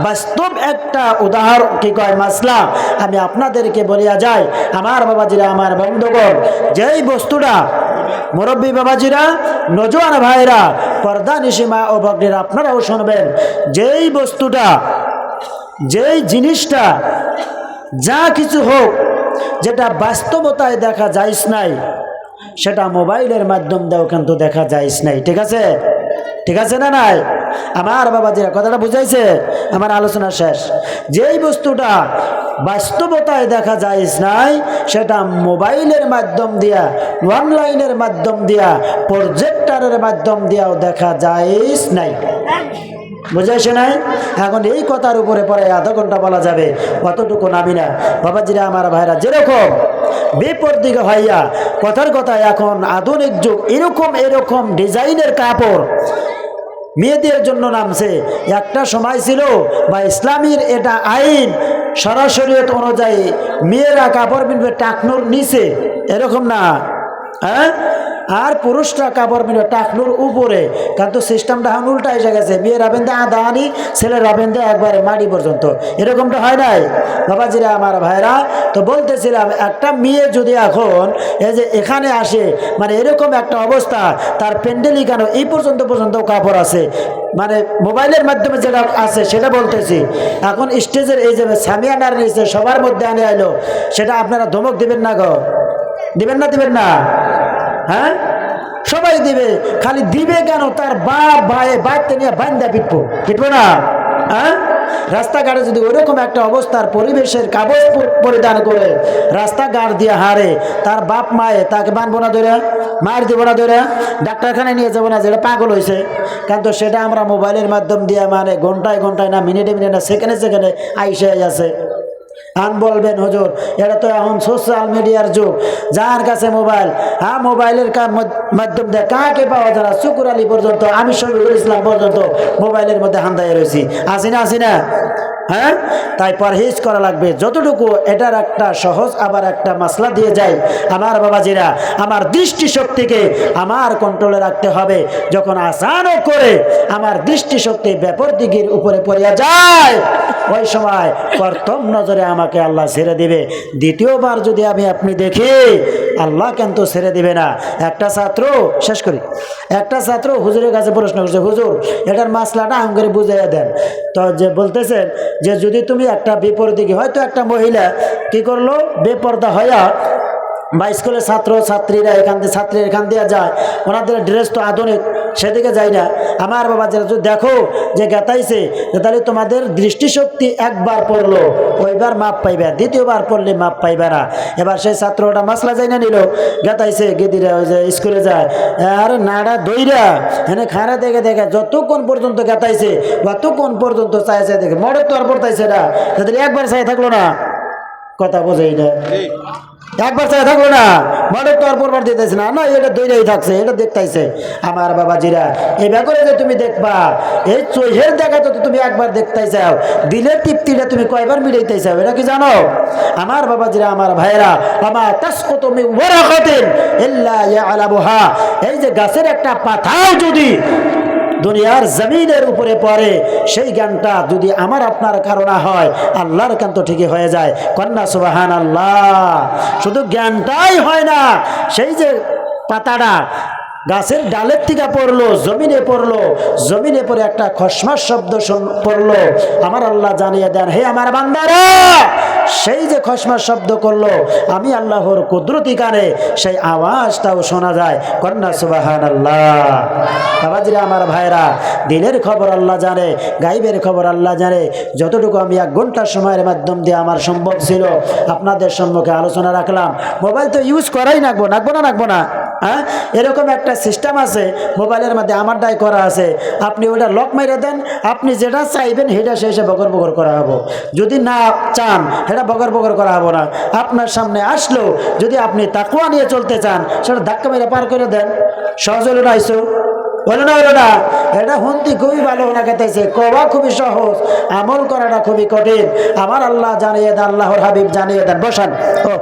বাস্তব একটা উদাহরণ কি কয় মাসলা আমি আপনাদেরকে বলিয়া যাই। আমার বাবাজিরা, আমার বন্ধুগণ, যেই বস্তুটা মুরব্বী বাবাজিরা, নজওয়ান ভাইরা, পর্দা নিশিমা ও ভগ্নীরা আপনারাও শুনবেন, যেই বস্তুটা, যেই জিনিসটা, যা কিছু হোক যেটা বাস্তবতায় দেখা যাইস নাই, সেটা মোবাইলের মাধ্যম দিয়েও কিন্তু দেখা যাইস নাই। ঠিক আছে? ঠিক আছে না নাই? আমার বাবাজিরা, কথাটা বুঝাইছে? আমার আলোচনা শেষ। যেই বস্তুটা বাস্তবতায় দেখা যাইস নাই, সেটা মোবাইলের মাধ্যম দিয়া, অনলাইনের মাধ্যম দিয়া, প্রজেক্টরের মাধ্যম দিয়াও দেখা যাইস নাই। বুঝাইছে নাই? এখন এই কথার উপরে পরে আধা ঘন্টা বলা যাবে, অতটুকু নামি না। বাবাজিরা আমার ভাইরা, যেরকম বিপরদিকে হইয়া কথার কথা, এখন আধুনিক যুগ, এরকম ডিজাইনের কাপড় মেয়েদের জন্য নামছে। একটা সময় ছিল বা ইসলামীর এটা আইন, সরাসরিয়ত অনুযায়ী মেয়েরা কাপড় পিনবে টাকনুর নিচে, এরকম না, হ্যাঁ? আর পুরুষরা কাপড় পিনবে টাকনুর উপরে। কিন্তু সিস্টেমটা এখন উল্টা এসে গেছে, মেয়েরা বেঁধে আদানি, ছেলেরা বেঁধে একবারে মাটি পর্যন্ত। এরকমটা হয় নাই বাবাজিরা আমার ভাইরা? তো বলতেছিলাম, একটা মেয়ে যদি এখন এই যে এখানে আসে, মানে এরকম একটা অবস্থা, তার প্যান্ডেলই কেন এই পর্যন্ত কাপড় আছে, মানে মোবাইলের মাধ্যমে যেটা আছে সেটা বলতেছি। এখন স্টেজের এই যে সামিয়ানার নিচে সবার মধ্যে আনে আইলো, সেটা আপনারা ধমক দিবেন না গো? দিবেন না? দিবেন না? হ্যাঁ, সবাই দিবে। খালি দিবে কেন? তার বাপ ভাই বাড়তে নিয়ে বান্দা পিটবো না? হ্যাঁ, রাস্তাঘাটে যদি ওইরকম একটা অবস্থার পরিবেশের কাগজ পরিধান করে রাস্তাঘাট দিয়ে হারে, তার বাপ মায়ে তাকে বানবো না ধরে, মায়ের দিব না ধরে, ডাক্তারখানায় নিয়ে যাবো না, যেটা পাগল হয়েছে। কিন্তু সেটা আমরা মোবাইলের মাধ্যম দিয়ে, মানে ঘন্টায় না, মিনিটে না, সেকেন্ডে আইসে আছে। আন বলবেন হুজুর এটা তো এখন সোশ্যাল মিডিয়ার যুগ, যার কাছে মোবাইল, হ্যাঁ মোবাইলের মাধ্যম দিয়ে কাকে পাওয়া যায় না, শুকুর আলী পর্যন্ত, আমি শফিকুল ইসলাম পর্যন্ত মোবাইলের মধ্যে হান্দায় রয়েছি, আসি না হ্যাঁ। তাই পরহেজ করা লাগবে যতটুকু। এটার একটা সহজ আবার একটা মাসলা দিয়ে যায় আমার বাবাজিরা, আমার দৃষ্টিশক্তিকে আমার কন্ট্রোলে রাখতে হবে। যখন আসানও করে আমার দৃষ্টিশক্তি ব্যাপর দিকের উপরে পড়িয়া যায়, ওই সময় প্রথম নজরে আমাকে আল্লাহ ছেড়ে দিবে। দ্বিতীয়বার যদি আপনি দেখি, আল্লাহ কিন্তু ছেড়ে দিবে না। একটা ছাত্র, শেষ করি, একটা ছাত্র হুজুরের কাছে প্রশ্ন করছে, হুজুর এটার মাসলাটা আমাকে বুঝাইয়া দেন। তো যে বলতেছেন যে যদি তুমি একটা বিপরীতে, হয়তো একটা মহিলা কি করলো, বেপর্দা হইয়া বা স্কুলের ছাত্রীরা এখান দিয়ে যায়, ওনাদের ড্রেস তো আধুনিক, সেদিকে যায় না। আমার বাবা যারা যদি দেখো যে গেতাইছে, তাহলে তোমাদের দৃষ্টিশক্তি একবার পড়লো ওইবার মাপ পাইবে, দ্বিতীয়বার পড়লে মাপ পাইবে না। এবার সেই ছাত্রটা মাসলা যাই না নিল, গেতাইছে গেদিরা ওই যে স্কুলে যায়, আর নাড়া দইরা এনে খাড়া দেখে যতক্ষণ পর্যন্ত গেতাইছে ততক্ষণ পর্যন্ত চাইছে দেখে মরে তো আর পড়তাইছে না, তাহলে একবার চাই থাকলো না, কথা বোঝাই না, একবার চাই থাকলো না, মনে তো আর পরবার দিতেছে না, না এটা দৈরাই থাকছে, এটা দেখতেছে। আমার বাবাজিরা এই ব্যাপারে যে তুমি দেখবা, এই চোখের দেখা তো তুমি একবার দেখতে চাও, দিলের তৃপ্তিটা তুমি কয়বার মিলাইতে চাও, এটা কি জানো আমার বাবাজিরা, আমার ভাইরা? আমা তাসকুতু মিন ওয়ারাকাতিন ইল্লা ইয়ালামুহা, এই যে গাছের একটা পাতাও যদি দুনিয়ার জমিনের উপরে পড়ে, সেই জ্ঞানটা যদি আমার আপনার কারণে হয়, আল্লাহর জ্ঞান তো ঠিকই হয়ে যায়। কন্যা সুবহানাল্লাহ। শুধু জ্ঞানটাই হয় না, সেই যে পাতাটা গাছের ডালের থেকে পড়লো, জমিনে পড়ে একটা খসমাস শব্দ পড়লো, আমার আল্লাহ জানিয়ে দেন, হে আমার বান্দারা, সেই যে খসমাস শব্দ করলো, আমি আল্লাহর কুদরতি কানে সেই আওয়াজটাও শোনা যায়। কন্যা সুবহানাল্লাহ। বাবাজিরা আমার ভাইরা, দিলের খবর আল্লাহ জানে, গাইবের খবর আল্লাহ জানে। যতটুকু আমি 1 ঘন্টার সময়ের মাধ্যম দিয়ে আমার সম্ভব ছিল আপনাদের সম্মুখে আলোচনা রাখলাম। মোবাইল তো ইউজ করাই নাকবো না, হ্যাঁ এরকম একটা সিস্টেম আছে মোবাইলের মধ্যে, আমারটাই করা আছে। আপনি ওটা লক মাইরে দেন, আপনি যেটা চাইবেন সেটা শেষে বগর করা হবো, যদি না চান সেটা বগর করা হবো না। আপনার সামনে আসলো, যদি আপনি তাকওয়া নিয়ে চলতে চান, সেটা ধাক্কা মেরে পার করে দেন। সহজ হলো না? আইসো হলো না? এটা হুন্তি খুবই ভালো না খেতেছে, কওয়া খুবই সহজ, আমল করাটা খুবই কঠিন। আমার আল্লাহ জানিয়ে দেন, আল্লাহর হাবিব জানিয়ে দেন, বসান ও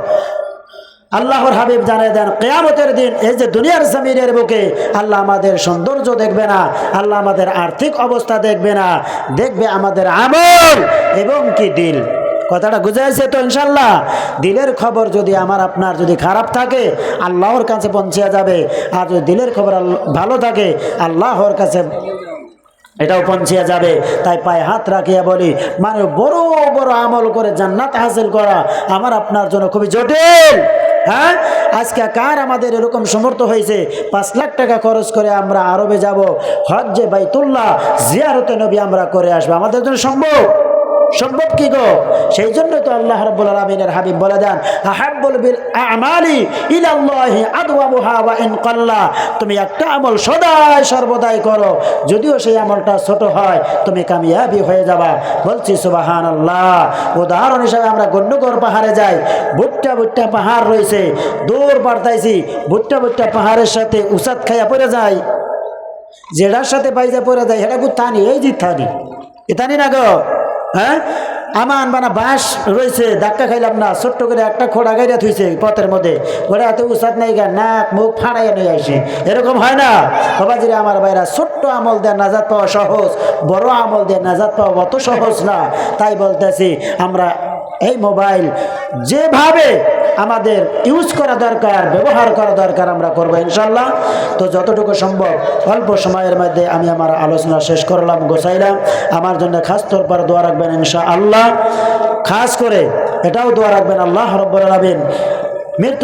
আল্লাহর হাবিব জানিয়ে দেন, কিয়ামতের দিন এই যে দুনিয়ার জমিনের বুকে আল্লাহ আমাদের সৌন্দর্য দেখবে না, আল্লাহ আমাদের আর্থিক অবস্থা দেখবে না, দেখবে আমাদের আমল এবং কি দিল। কথাটা বুঝাইছে তো ইনশাল্লাহ? দিলের খবর যদি আমার আপনার যদি খারাপ থাকে, আল্লাহর কাছে পৌঁছে যাবে, আর যদি দিলের খবর ভালো থাকে, আল্লাহর কাছে এটাও পৌঁছিয়া যাবে। তাই পায়ে হাত রাখিয়া বলি, মানে বড় বড় আমল করে জান্নাত হাসিল করা আমার আপনার জন্য খুবই জটিল। হ্যাঁ, আজকে কার আমাদের এরকম সমর্থ হয়েছে 5 লাখ টাকা খরচ করে আমরা আরবে যাব, হজ্জে বাইতুল্লাহ জিয়ারতে নবী আমরা করে আসবো? আমাদের জন্য সম্ভব কি গো? সেই জন্য তো আল্লাহ রাব্বুল আলামিনের হাবিব বলে দেন, আহাব্বুল বিল আমালি ইলাল্লাহি আদওয়ামুহা ওয়া ইন কাল্লা। তুমি একটা আমল সদাই সর্বদাই করো, যদিও সেই আমলটা ছোট হয়, তুমি কামিয়াবি হয়ে যাবা। বলছি সুবহানাল্লাহ। উদাহরণ হিসেবে আমরা গন্ডগড় পাহাড়ে যাই, ভুট্টা পাহাড় রয়েছে, দূর পারতাইছি, ভুট্টা পাহাড়ের সাথে উসাদ খাইয়া পড়ে যায়, যেটার সাথে বাইজা পড়ে যায় সেটা থানি, এই যে থানি, এতানি না গো? হ্যাঁ, আমান বানা বাঁশ রয়েছে, ধাক্কা খাইলাম না, ছোট্ট করে একটা খোড়া গাইরা থুইছে পথের মধ্যে, ওরা এত উসাদ নাই গা, নাক মুখ ফাড়াইয়া নিয়ে আসে, এরকম হয় না? বাবাজিরা আমার ভাইরা, ছোট্ট আমল দিয়ে নাজাত পাওয়া সহজ, বড় আমল দিয়ে নাজাত পাওয়া অত সহজ না। তাই বলতেছি, আমরা এই মোবাইল যেভাবে আমাদের ইউজ করা দরকার, ব্যবহার করা দরকার, আমরা করবো ইনশাল্লাহ। তো যতটুকু সম্ভব অল্প সময়ের মধ্যে আমি আমার আলোচনা শেষ করলাম, গোছাইলাম। আমার জন্য খাস তৌর পর দোয়া রাখবেন ইনশাআল্লাহ। খাস করে এটাও দোয়া রাখবেন, আল্লাহ রাব্বুল আলামিন মৃত্যু